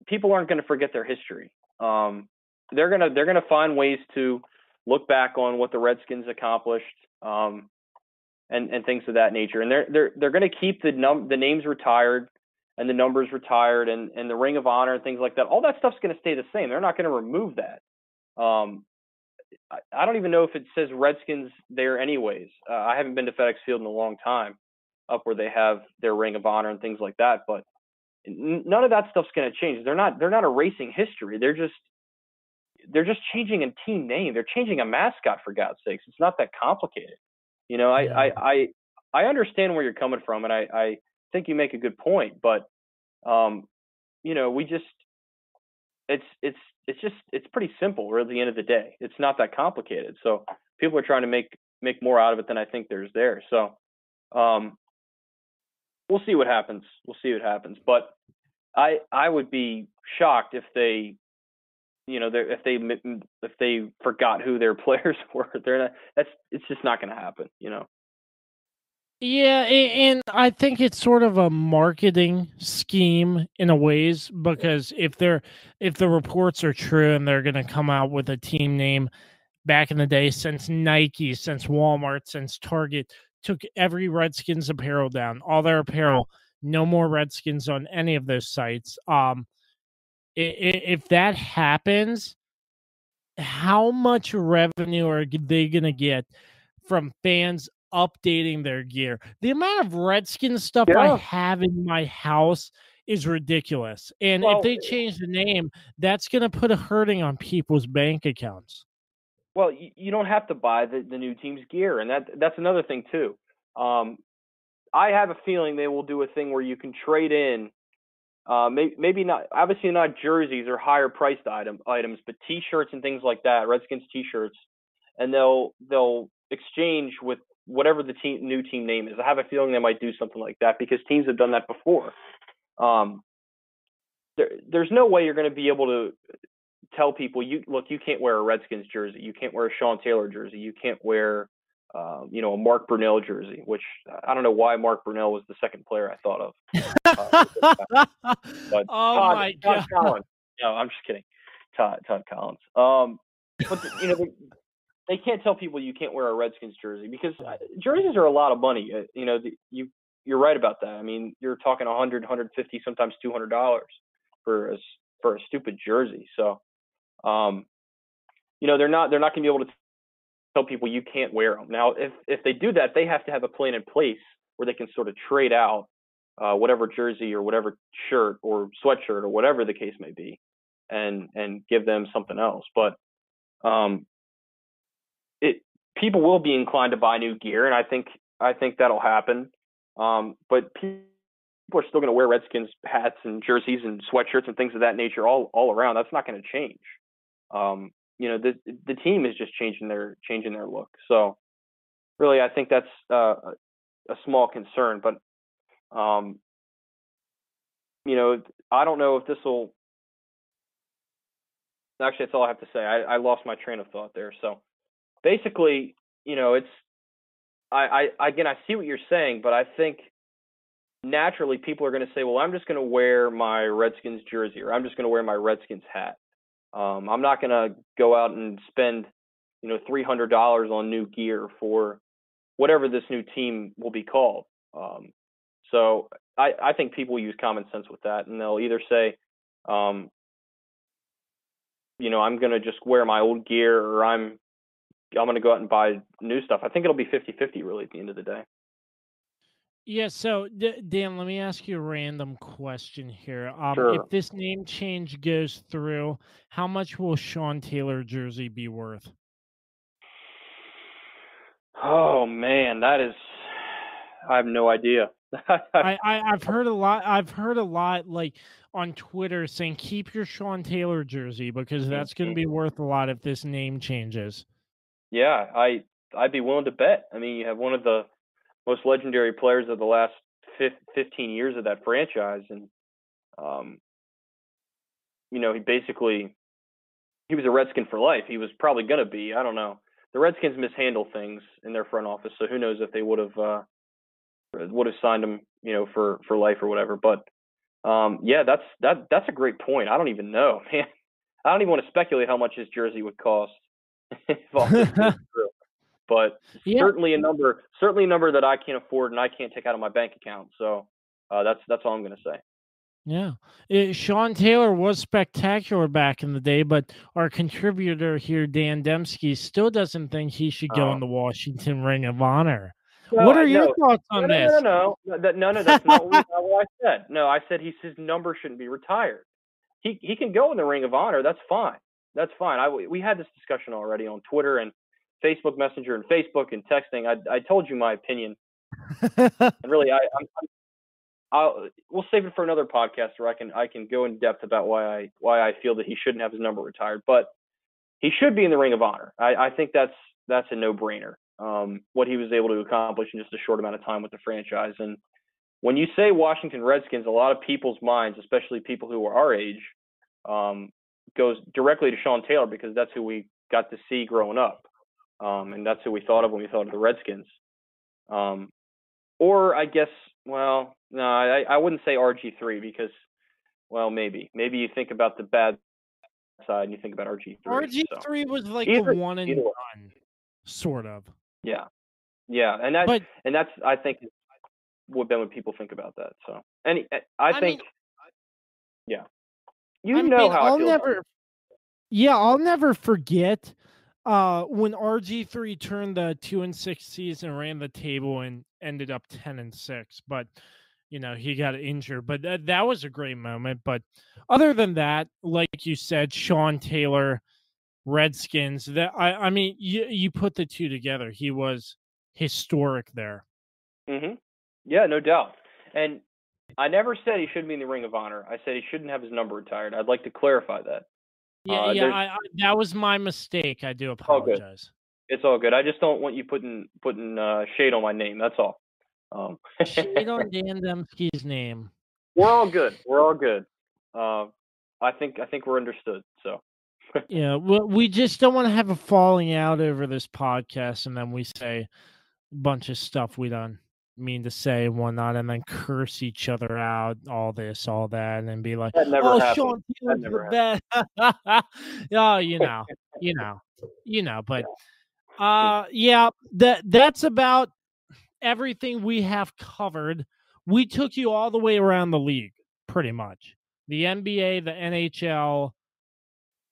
people aren't going to forget their history. They're gonna find ways to look back on what the Redskins accomplished, and things of that nature. And they're going to keep the names retired and the numbers retired and the Ring of Honor and things like that. All that stuff's going to stay the same. They're not going to remove that. I don't even know if it says Redskins there anyways. I haven't been to FedEx Field in a long time, up where they have their Ring of Honor and things like that. But none of that stuff's going to change. They're not erasing history. They're just changing a team name. They're changing a mascot, for God's sakes. It's not that complicated. I understand where you're coming from, and I think you make a good point. But it's pretty simple at the end of the day. It's not that complicated. So people are trying to make more out of it than I think there's there. So we'll see what happens. But I would be shocked if they, if they forgot who their players were. It's just not going to happen. Yeah, and I think it's sort of a marketing scheme in a ways, because if the reports are true and they're going to come out with a team name back in the day, since Nike, since Walmart, since Target took every Redskins apparel down, all their apparel, no more Redskins on any of those sites. If that happens, how much revenue are they going to get from fans updating their gear? The amount of Redskins stuff I have in my house is ridiculous. And if they change the name, that's going to put a hurting on people's bank accounts. Well, you don't have to buy the new team's gear. And that's another thing too. I have a feeling they will do a thing where you can trade in, maybe not, obviously not jerseys or higher priced items, but T-shirts and things like that, Redskins T-shirts, and they'll exchange with whatever the new team name is. I have a feeling they might do something like that because teams have done that before. There's no way you're going to be able to tell people, you can't wear a Redskins jersey, you can't wear a Sean Taylor jersey, you can't wear a Mark Brunell jersey, which I don't know why Mark Brunell was the second player I thought of. But my God. Todd Collins. No, I'm just kidding. Todd Collins. But they can't tell people you can't wear a Redskins jersey because jerseys are a lot of money. You're right about that. I mean, you're talking $100, $150, sometimes $200 for a stupid jersey. So, they're not going to be able to tell people you can't wear them. Now, if they do that, they have to have a plan in place where they can sort of trade out whatever jersey or whatever shirt or sweatshirt or whatever the case may be, and give them something else. But people will be inclined to buy new gear, and I think that'll happen. But people are still going to wear Redskins hats and jerseys and sweatshirts and things of that nature all around. That's not going to change. The team is just changing their look. So really, I think that's a small concern. But I don't know if this will. Actually, that's all I have to say. I lost my train of thought there. So basically, it's I see what you're saying, but I think naturally people are going to say, well, I'm just going to wear my Redskins jersey, or I'm just going to wear my Redskins hat. I'm not going to go out and spend, $300 on new gear for whatever this new team will be called. So I think people use common sense with that, and they'll either say, I'm going to just wear my old gear, or I'm going to go out and buy new stuff. I think it'll be 50-50 really at the end of the day. Yeah, so Dan, let me ask you a random question here. Sure. If this name change goes through, how much will Sean Taylor jersey be worth? Oh man, I have no idea. I've heard a lot like on Twitter saying keep your Sean Taylor jersey because that's going to be worth a lot if this name changes. Yeah, I'd be willing to bet. I mean, you have one of the most legendary players of the last 15 years of that franchise, and he was a Redskin for life. He was probably going to be. I don't know. The Redskins mishandle things in their front office, so who knows if they would have signed him, for life or whatever. But that's a great point. I don't even know, man. I don't even want to speculate how much his jersey would cost if all this goes through. But certainly a number that I can't afford and I can't take out of my bank account. So that's all I'm going to say. Yeah. Sean Taylor was spectacular back in the day, but our contributor here, Dan Dembski, still doesn't think he should go in the Washington Ring of Honor. What are your thoughts on this? No, that's not what I said. No, I said his number shouldn't be retired. He can go in the Ring of Honor. That's fine. That's fine. We had this discussion already on Twitter and Facebook Messenger and Facebook and texting. I told you my opinion. And really, we'll save it for another podcast where I can go in depth about why I feel that he shouldn't have his number retired. But he should be in the Ring of Honor. I think that's a no-brainer. What he was able to accomplish in just a short amount of time with the franchise. And when you say Washington Redskins, a lot of people's minds, especially people who are our age, goes directly to Sean Taylor because that's who we got to see growing up. And that's who we thought of when we thought of the Redskins. Or I guess, well, no, I wouldn't say RG3 because, well, maybe you think about the bad side and you think about RG3. RG3 was like a one and done, sort of. Yeah, and that's I think would been when people think about that. So, and I think, yeah, how I feel. I'll never forget when RG3 turned the 2-6 season, ran the table, and ended up 10-6. But he got injured. But that was a great moment. But other than that, like you said, Sean Taylor, Redskins. That I mean, you put the two together. He was historic there. Mm-hmm. Yeah, no doubt. And I never said he shouldn't be in the Ring of Honor. I said he shouldn't have his number retired. I'd like to clarify that. Yeah, that was my mistake. I do apologize. It's all good. I just don't want you putting shade on my name. That's all. Shade on Dan Dembski's name. We're all good. I think we're understood. So. Yeah, well, we just don't want to have a falling out over this podcast, and then we say a bunch of stuff we don't mean to say and whatnot, and then curse each other out, all this, all that, and then be like, "Oh, Sean Taylor's the best." But that's about everything we have covered. We took you all the way around the league, pretty much. The NBA, the NHL,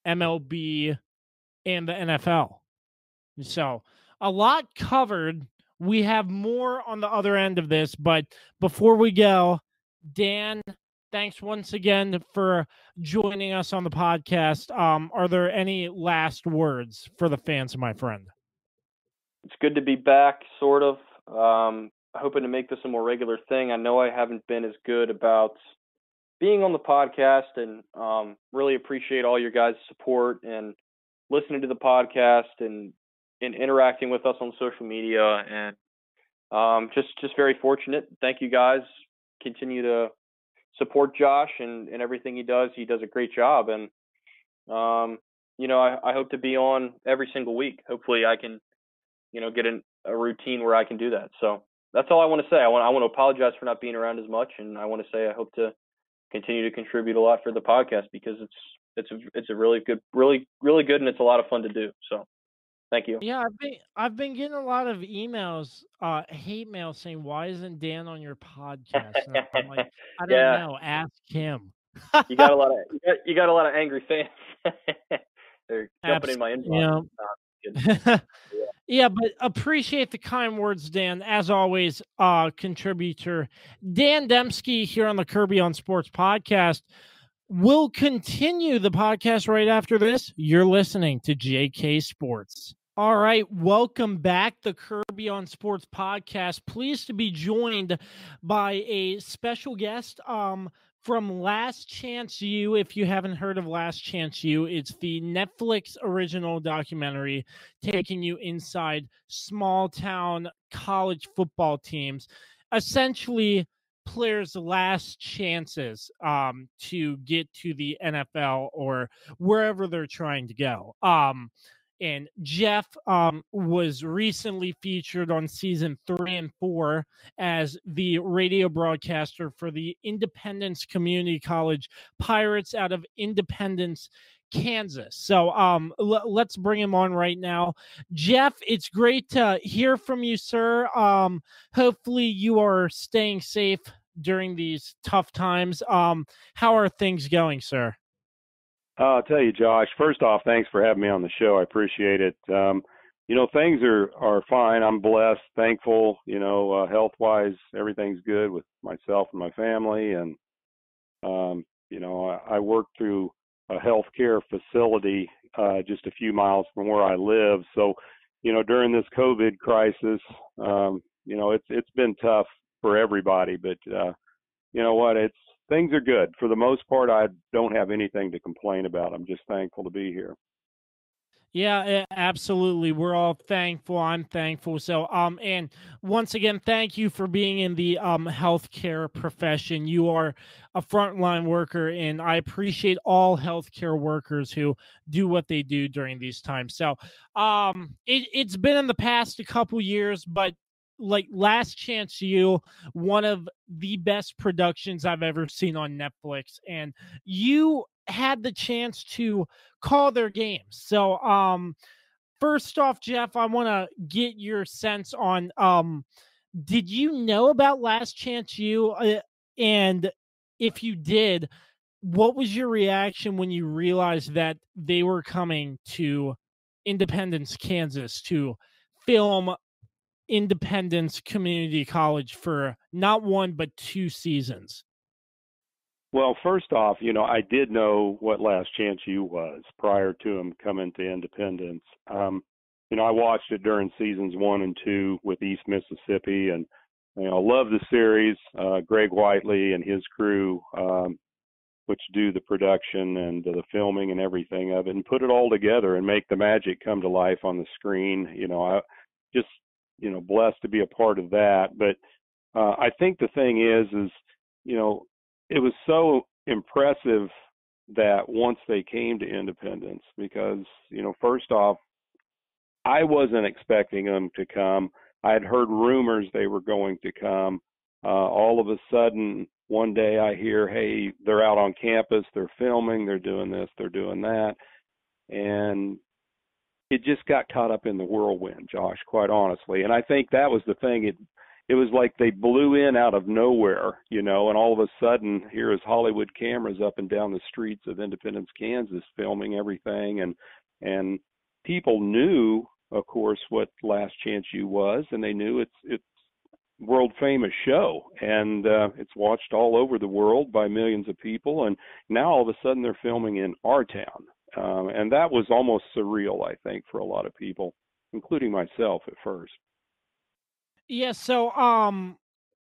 MLB, and the NFL. So a lot covered. We have more on the other end of this, but before we go, Dan, thanks once again for joining us on the podcast. Are there any last words for the fans, my friend? It's good to be back, sort of. Hoping to make this a more regular thing. I know I haven't been as good about being on the podcast, and really appreciate all your guys' support and listening to the podcast and interacting with us on social media. And just very fortunate. Thank you guys. Continue to support Josh and everything he does. He does a great job. And, I hope to be on every single week. Hopefully I can, get a routine where I can do that. So that's all I want to say. I want to apologize for not being around as much. And I want to say I hope to continue to contribute a lot for the podcast because it's a really good, really good, and it's a lot of fun to do. So thank you. Yeah, I've been getting a lot of emails, hate mail saying, "Why isn't Dan on your podcast?" And I'm like, I don't Yeah, know. Ask him. you got a lot of you got a lot of angry fans. They're jumping in my inbox. Yeah. Yeah, but appreciate the kind words, Dan. As always, contributor Dan Dembski here on the Kirby on Sports podcast. We'll continue the podcast right after this. You're listening to JK Sports. All right, welcome back, the Kirby on Sports podcast. Pleased to be joined by a special guest from Last Chance U. If you haven't heard of Last Chance U, it's the Netflix original documentary taking you inside small town college football teams. Essentially, players' last chances to get to the NFL or wherever they're trying to go. And Jeff was recently featured on season 3 and 4 as the radio broadcaster for the Independence Community College Pirates out of Independence, Kansas. So let's bring him on right now. Jeff, it's great to hear from you, sir. Hopefully you are staying safe during these tough times. How are things going, sir? I'll tell you, Josh, first off, thanks for having me on the show. I appreciate it. Things are fine. I'm blessed, thankful, health-wise, everything's good with myself and my family. And, I work through a healthcare facility just a few miles from where I live. So, during this COVID crisis, it's been tough for everybody, but you know what? Things are good. For the most part, I don't have anything to complain about. I'm just thankful to be here. Yeah, absolutely. We're all thankful. I'm thankful. So, and once again, thank you for being in the healthcare profession. You are a frontline worker, and I appreciate all healthcare workers who do what they do during these times. So, it's been in the past a couple years, but like Last Chance U, one of the best productions I've ever seen on Netflix, and you had the chance to call their games. So first off, Jeff, I want to get your sense on did you know about Last Chance U, and if you did, what was your reaction when you realized that they were coming to Independence, Kansas to film Independence Community College for not one but 2 seasons? Well, first off, I did know what Last Chance U was prior to him coming to Independence. I watched it during seasons 1 and 2 with East Mississippi, and love the series. Greg Whiteley and his crew, which do the production and the filming and everything of it, and put it all together and make the magic come to life on the screen. I just blessed to be a part of that. But I think the thing is, it was so impressive that once they came to Independence, because, first off, I wasn't expecting them to come. I had heard rumors they were going to come. All of a sudden, one day I hear, hey, they're out on campus, they're filming, they're doing this, they're doing that. And it just got caught up in the whirlwind, Josh, quite honestly. And I think that was the thing. It was like they blew in out of nowhere, and all of a sudden here is Hollywood cameras up and down the streets of Independence, Kansas, filming everything. And people knew, of course, what Last Chance U was, and they knew it's world famous show, and it's watched all over the world by millions of people. And now all of a sudden they're filming in our town, and that was almost surreal, I think, for a lot of people, including myself at first. Yeah, so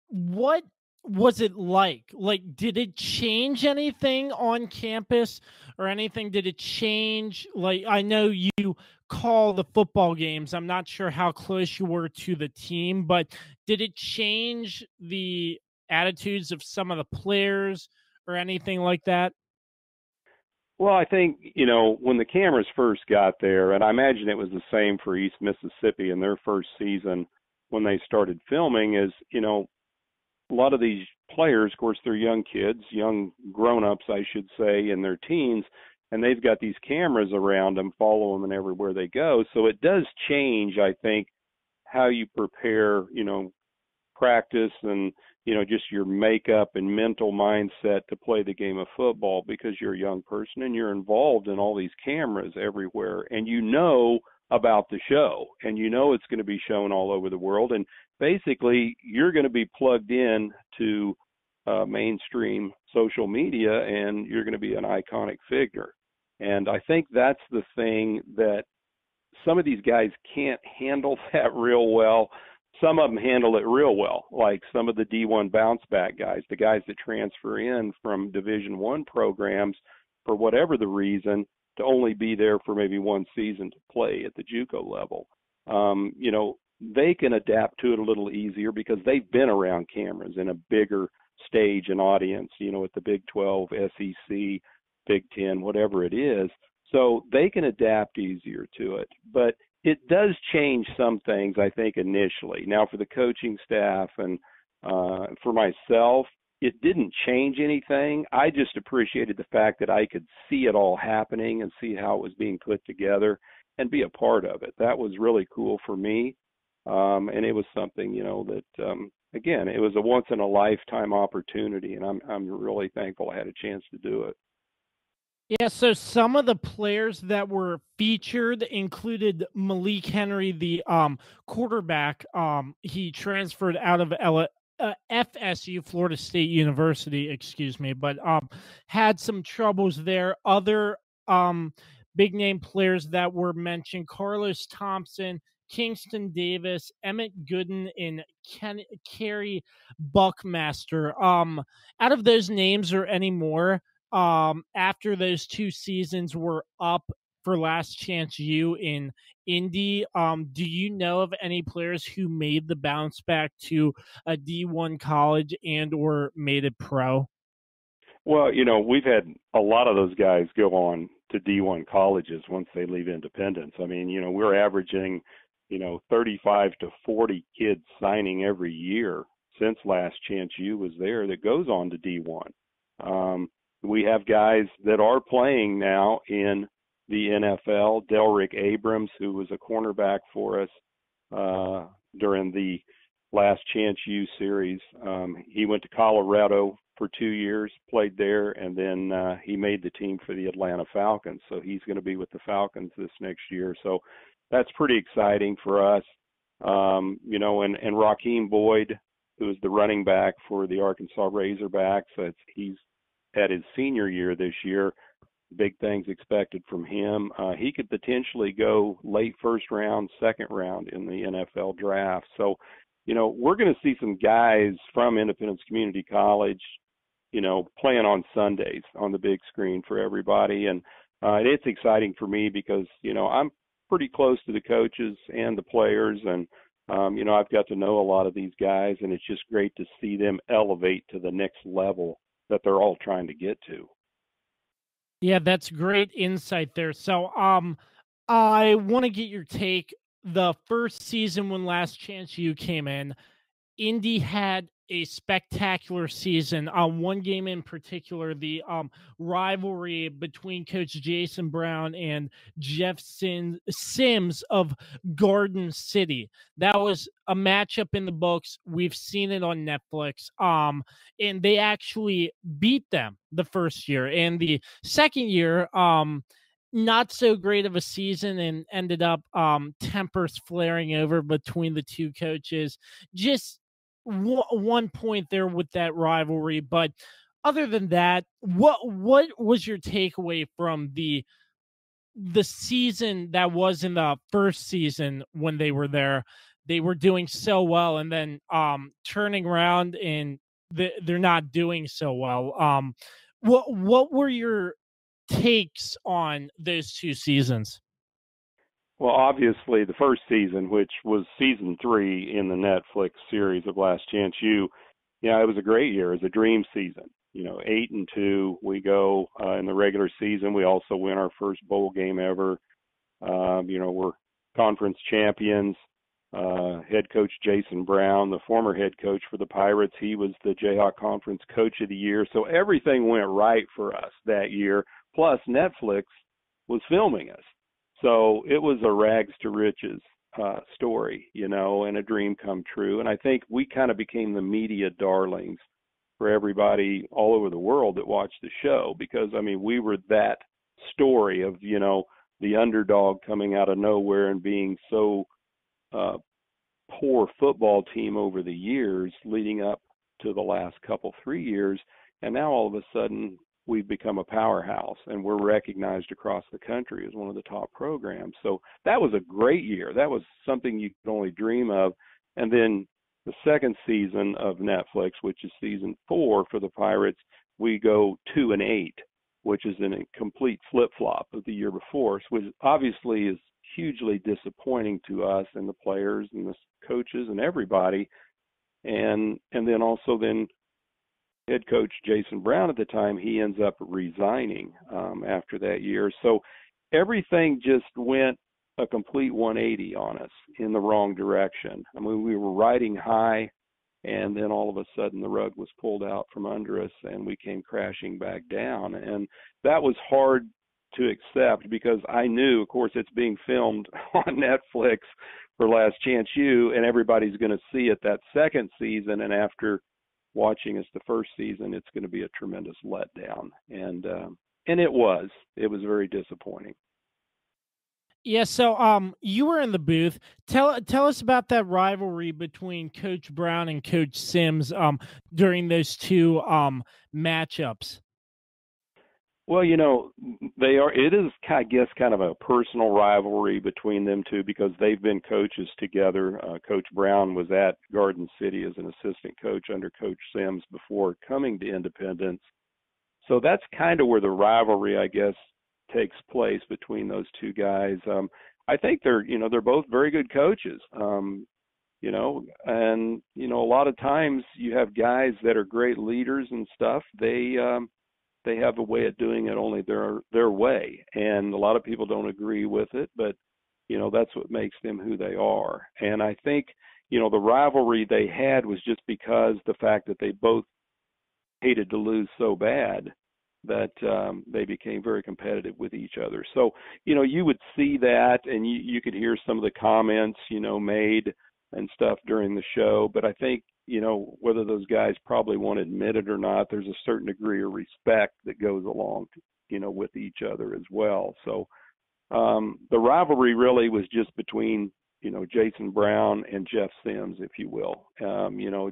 what was it like? Like, did it change anything on campus or anything? Did it change? Like, I know you call the football games. I'm not sure how close you were to the team, but did it change the attitudes of some of the players or anything like that? Well, I think, when the cameras first got there, and I imagine it was the same for East Mississippi in their first season when they started filming, is, a lot of these players, of course, they're young kids, young grown-ups, I should say, in their teens, and they've got these cameras around them, follow them everywhere they go. So it does change, I think, how you prepare, practice and, just your makeup and mental mindset to play the game of football, because you're a young person and you're involved in all these cameras everywhere, and about the show, and it's going to be shown all over the world, and basically you're going to be plugged in to mainstream social media, and you're going to be an iconic figure. And I think that's the thing that some of these guys can't handle that real well. Some of them handle it real well, like some of the D1 bounce back guys, the guys that transfer in from Division I programs for whatever the reason, to only be there for maybe one season to play at the JUCO level. They can adapt to it a little easier because they've been around cameras in a bigger stage and audience, at the Big 12, SEC, Big 10, whatever it is. So they can adapt easier to it. But it does change some things, I think, initially. Now, for the coaching staff and for myself, it didn't change anything. I just appreciated the fact that I could see it all happening and see how it was being put together and be a part of it. That was really cool for me. And it was something, that, again, it was a once in a lifetime opportunity, and I'm really thankful I had a chance to do it. Yeah, so some of the players that were featured included Malik Henry, the quarterback. He transferred out of FSU, Florida State University, excuse me, but had some troubles there. Other big name players that were mentioned: Carlos Thompson, Kingston Davis, Emmett Gooden, and Kerry Buckmaster. Out of those names or any more, after those two seasons were up for Last Chance U in Indy, do you know of any players who made the bounce back to a D1 college and or made it pro? Well, we've had a lot of those guys go on to D1 colleges once they leave Independence. I mean, we're averaging, 35 to 40 kids signing every year since Last Chance U was there that goes on to D1. We have guys that are playing now in the NFL. Delrick Abrams, who was a cornerback for us during the Last Chance U series, he went to Colorado for 2 years, played there, and then he made the team for the Atlanta Falcons. So he's going to be with the Falcons this next year. So that's pretty exciting for us. And Raheem Boyd, who is the running back for the Arkansas Razorbacks, he's at his senior year this year. Big things expected from him. He could potentially go late first round, second round in the NFL draft. So, we're going to see some guys from Independence Community College, playing on Sundays on the big screen for everybody. And it's exciting for me because, I'm pretty close to the coaches and the players. And, I've got to know a lot of these guys, and it's just great to see them elevate to the next level that they're all trying to get to. Yeah, that's great insight there. So I want to get your take. The first season when Last Chance U came in, Indy had a spectacular season. One game in particular, the rivalry between Coach Jason Brown and Jeff Sims of Garden City. That was a matchup in the books. We've seen it on Netflix. And they actually beat them the first year. And the second year, not so great of a season, and ended up tempers flaring over between the two coaches. Just one point there with that rivalry, but other than that, what was your takeaway from the season that was in the first season when they were there? They were doing so well, and then turning around and they're not doing so well. What were your takes on those two seasons? Well, obviously, the first season, which was season 3 in the Netflix series of Last Chance U, yeah, it was a great year. It was a dream season. 8-2, we go in the regular season. We also win our first bowl game ever. We're conference champions. Head coach Jason Brown, the former head coach for the Pirates, he was the Jayhawk Conference Coach of the Year. So everything went right for us that year. Plus, Netflix was filming us. So it was a rags to riches story, and a dream come true. And I think we kind of became the media darlings for everybody all over the world that watched the show because, we were that story of, the underdog coming out of nowhere and being so poor football team over the years leading up to the last 3 years. And now all of a sudden we've become a powerhouse and we're recognized across the country as one of the top programs. So that was a great year. That was something you could only dream of. And then the second season of Netflix, which is season 4 for the Pirates, we go 2-8, which is in a complete flip-flop of the year before, which obviously is hugely disappointing to us and the players and the coaches and everybody. And then also head coach Jason Brown at the time, he ends up resigning after that year. So everything just went a complete 180 on us in the wrong direction. We were riding high, and then all of a sudden the rug was pulled out from under us and we came crashing back down. And that was hard to accept because I knew, of course, it's being filmed on Netflix for Last Chance U, and everybody's going to see it that second season. And after watching us the first season, it's going to be a tremendous letdown. And it was very disappointing. Yeah, so you were in the booth. Tell us about that rivalry between Coach Brown and Coach Sims during those two matchups. Well, it is, I guess, kind of a personal rivalry between them two because they've been coaches together. Coach Brown was at Garden City as an assistant coach under Coach Sims before coming to Independence. So that's kind of where the rivalry, I guess, takes place between those two guys. I think they're both very good coaches. And a lot of times you have guys that are great leaders and stuff. They have a way of doing it only their way, and a lot of people don't agree with it, but that's what makes them who they are. And I think the rivalry they had was just because the fact that they both hated to lose so bad that they became very competitive with each other. So you would see that, and you could hear some of the comments made and stuff during the show. But I think whether those guys probably won't admit it or not, there's a certain degree of respect that goes along, with each other as well. So the rivalry really was just between, Jason Brown and Jeff Sims, if you will,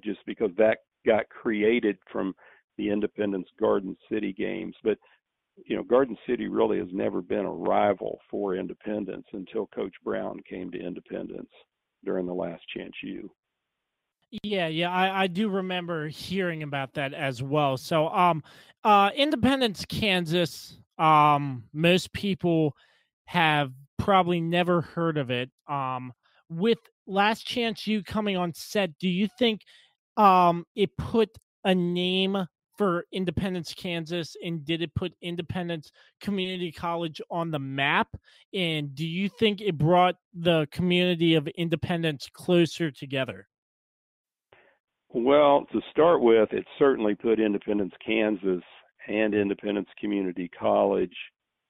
just because that got created from the Independence Garden City games. But, Garden City really has never been a rival for Independence until Coach Brown came to Independence during the Last Chance U. Yeah, I do remember hearing about that as well. So, Independence, Kansas, most people have probably never heard of it. With Last Chance U coming on set, do you think it put a name for Independence, Kansas, and did it put Independence Community College on the map? And do you think it brought the community of Independence closer together? Well, to start with, it certainly put Independence, Kansas and Independence Community College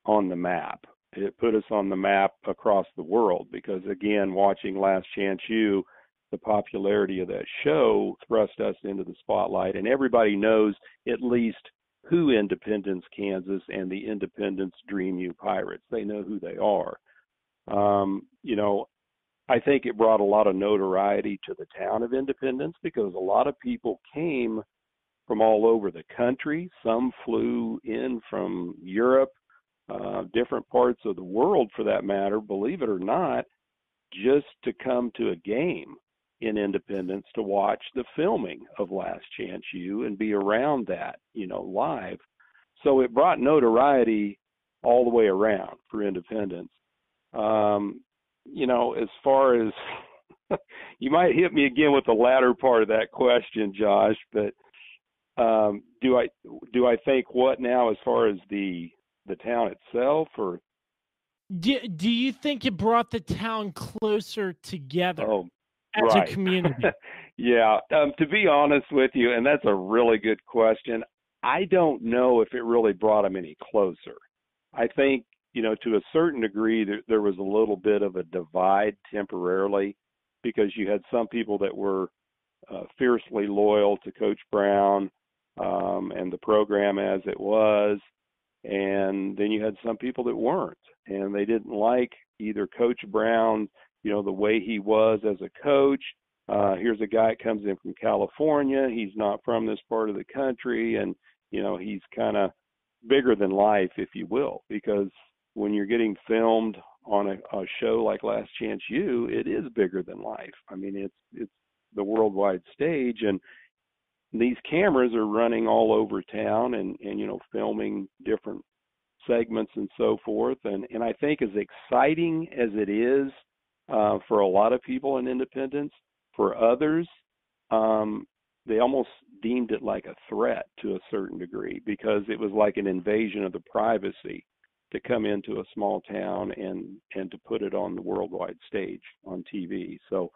on the map. It put us on the map across the world because, again, watching Last Chance U, the popularity of that show thrust us into the spotlight, and everybody knows at least who Independence, Kansas and the Independence Dream U Pirates. They know who they are. I think it brought a lot of notoriety to the town of Independence because a lot of people came from all over the country. Some flew in from Europe, different parts of the world for that matter, believe it or not, just to come to a game in Independence to watch the filming of Last Chance U and be around that, live. So it brought notoriety all the way around for Independence. As far as you might hit me again with the latter part of that question, Josh, but do I think what now as far as the town itself, or do you think it brought the town closer together as right. a community? Yeah, to be honest with you, and that's a really good question, I don't know if it really brought them any closer. I think, to a certain degree, there was a little bit of a divide temporarily because you had some people that were fiercely loyal to Coach Brown and the program as it was, and then you had some people that weren't, and they didn't like either Coach Brown, the way he was as a coach. Here's a guy that comes in from California. He's not from this part of the country, and he's kind of bigger than life, if you will, because when you're getting filmed on a show like Last Chance U, it is bigger than life. I mean, it's the worldwide stage, and these cameras are running all over town and filming different segments and so forth. And I think as exciting as it is for a lot of people in Independence, for others, they almost deemed it like a threat to a certain degree because it was like an invasion of the privacy to come into a small town and to put it on the worldwide stage on TV. So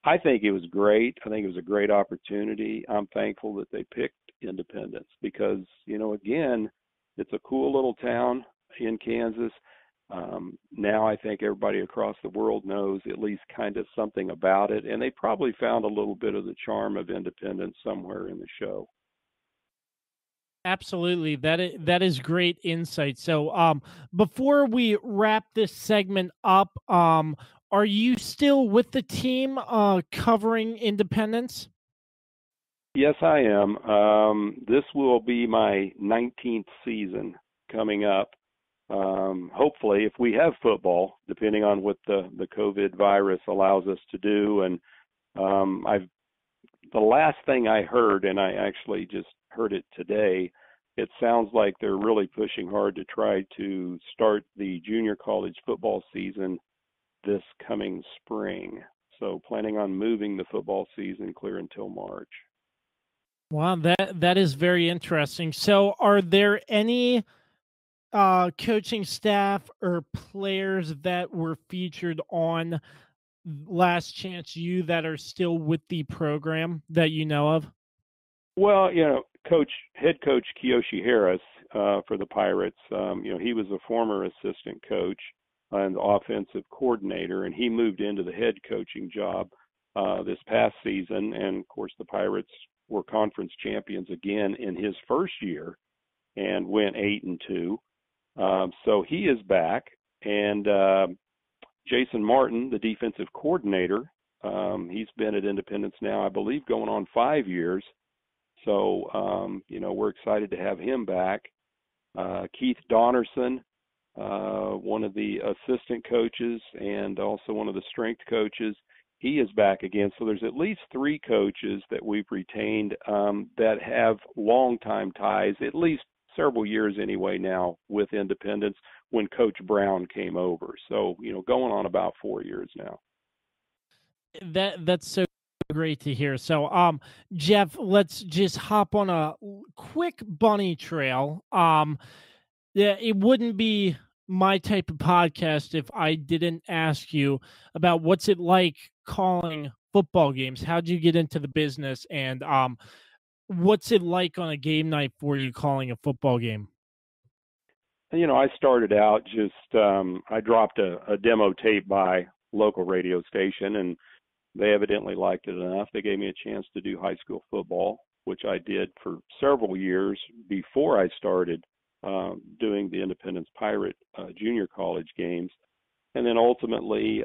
I think it was great. I think it was a great opportunity. I'm thankful that they picked Independence because, again, it's a cool little town in Kansas. Now I think everybody across the world knows at least kind of something about it, and they probably found a little bit of the charm of Independence somewhere in the show. Absolutely. That is great insight. So before we wrap this segment up, are you still with the team covering Independence? Yes, I am. This will be my 19th season coming up. Hopefully, if we have football, depending on what the COVID virus allows us to do. And the last thing I heard, and I actually just heard it today, it sounds like they're really pushing hard to try to start the junior college football season this coming spring. So planning on moving the football season clear until March. Wow, that is very interesting. So are there any coaching staff or players that were featured on Last Chance U that are still with the program that you know of? Well, head coach Kiyoshi Harris for the Pirates, he was a former assistant coach and offensive coordinator, and he moved into the head coaching job this past season. And of course, the Pirates were conference champions again in his first year and went 8-2. So he is back, and Jason Martin, the defensive coordinator, he's been at Independence now, I believe, going on 5 years. So, we're excited to have him back. Keith Donnerson, one of the assistant coaches and also one of the strength coaches, he is back again. So there's at least 3 coaches that we've retained that have long-time ties, at least several years anyway now with Independence when Coach Brown came over. So, going on about 4 years now. That's so great to hear. So, Jeff, let's just hop on a quick bunny trail. Yeah, it wouldn't be my type of podcast if I didn't ask you about what's it like calling football games. How'd you get into the business, and what's it like on a game night for you calling a football game? I started out just I dropped a demo tape by local radio station, and they evidently liked it enough. They gave me a chance to do high school football, which I did for several years before I started doing the Independence Pirate junior college games. And then ultimately,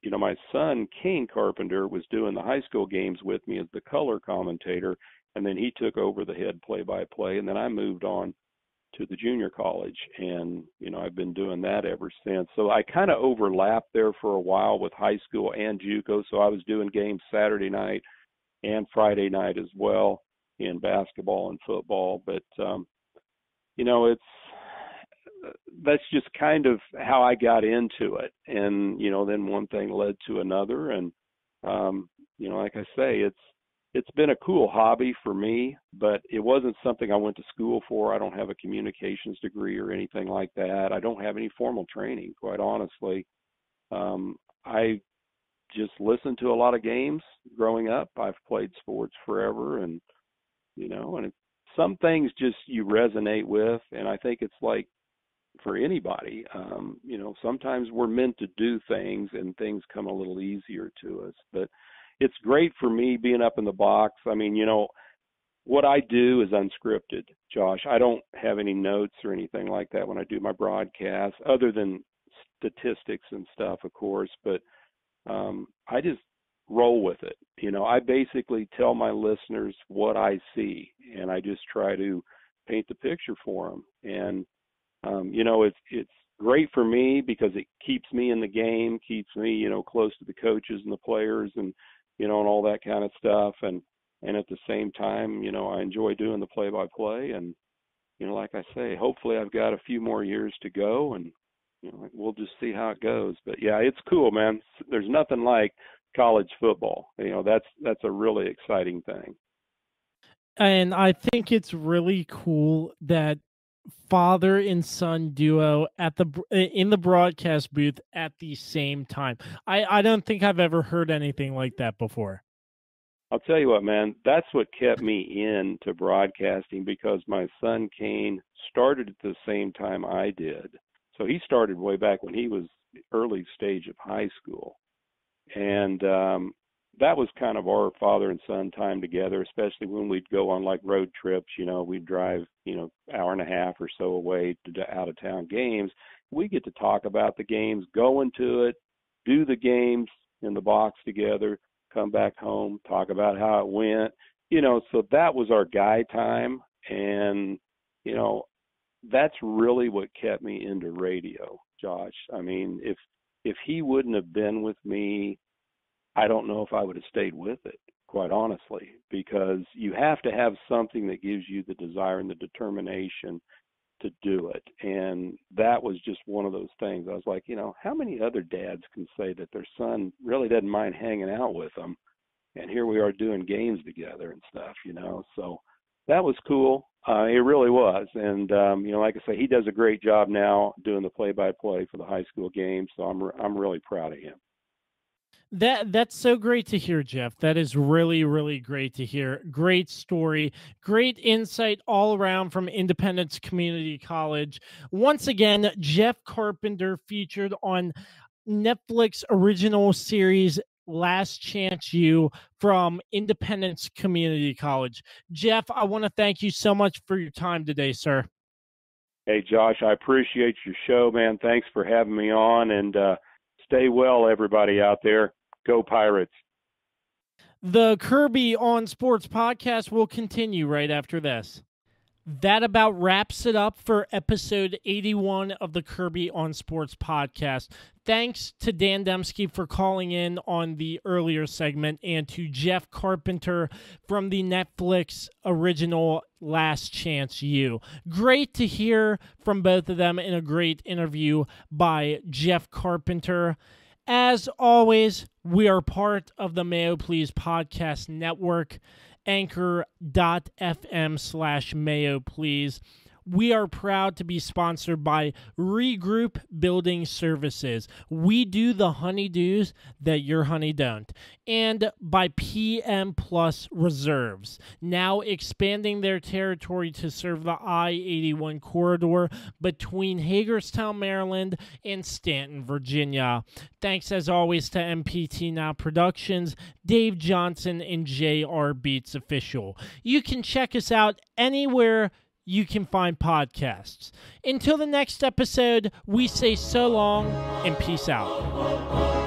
my son, Kane Carpenter, was doing the high school games with me as the color commentator, and then he took over the head play-by-play, and then I moved on to the junior college, and, I've been doing that ever since. So I kind of overlapped there for a while with high school and JUCO, so I was doing games Saturday night and Friday night as well in basketball and football. But, that's just kind of how I got into it. And, then one thing led to another. And, like I say, it's been a cool hobby for me, but it wasn't something I went to school for. I don't have a communications degree or anything like that. I don't have any formal training, quite honestly. I just listened to a lot of games growing up. I've played sports forever, and, some things just you resonate with. And I think it's like for anybody, sometimes we're meant to do things and things come a little easier to us. But it's great for me being up in the box. I mean, what I do is unscripted, Josh. I don't have any notes or anything like that when I do my broadcasts, other than statistics and stuff, of course. But I just roll with it. I basically tell my listeners what I see, and I just try to paint the picture for them. And, it's great for me because it keeps me in the game, keeps me, close to the coaches and the players and, and all that kind of stuff. And at the same time, I enjoy doing the play-by-play. And, like I say, hopefully I've got a few more years to go, and, we'll just see how it goes. But, yeah, it's cool, man. There's nothing like college football. That's a really exciting thing. And I think it's really cool that father and son duo in the broadcast booth at the same time. I don't think I've ever heard anything like that before. I'll tell you what, man, that's what kept me into broadcasting, because my son Kane started at the same time I did. So he started way back when he was early stage of high school. And that was kind of our father and son time together, especially when we'd go on like road trips. We'd drive, hour and a half or so away to out of town games. We get to talk about the games, go into it, do the games in the box together, come back home, talk about how it went, so that was our guy time. And, that's really what kept me into radio, Josh. I mean, if he wouldn't have been with me, I don't know if I would have stayed with it, quite honestly, because you have to have something that gives you the desire and the determination to do it. And that was just one of those things. I was like, how many other dads can say that their son really doesn't mind hanging out with them? And here we are doing games together and stuff, So that was cool. It really was. And, like I say, he does a great job now doing the play-by-play for the high school games. So I'm really proud of him. That's so great to hear, Jeff. That is really, really great to hear. Great story, great insight all around from Independence Community College. Once again, Jeff Carpenter featured on Netflix original series Last Chance U from Independence Community College. Jeff, I want to thank you so much for your time today, sir. Hey, Josh, I appreciate your show, man. Thanks for having me on, and stay well, everybody out there. Go Pirates. The Kirby on Sports podcast will continue right after this. That about wraps it up for episode 81 of the Kirby on Sports podcast. Thanks to Dan Dembski for calling in on the earlier segment, and to Jeff Carpenter from the Netflix original Last Chance U. Great to hear from both of them in a great interview by Jeff Carpenter. As always, we are part of the Mayo Please Podcast Network, anchor.fm/Mayo Please. We are proud to be sponsored by Regroup Building Services. We do the honeydews that your honey don't. And by PM Plus Reserves, now expanding their territory to serve the I-81 corridor between Hagerstown, Maryland, and Stanton, Virginia. Thanks, as always, to MPT Now Productions, Dave Johnson, and JR Beats Official. You can check us out anywhere you can find podcasts. Until the next episode, we say so long and peace out.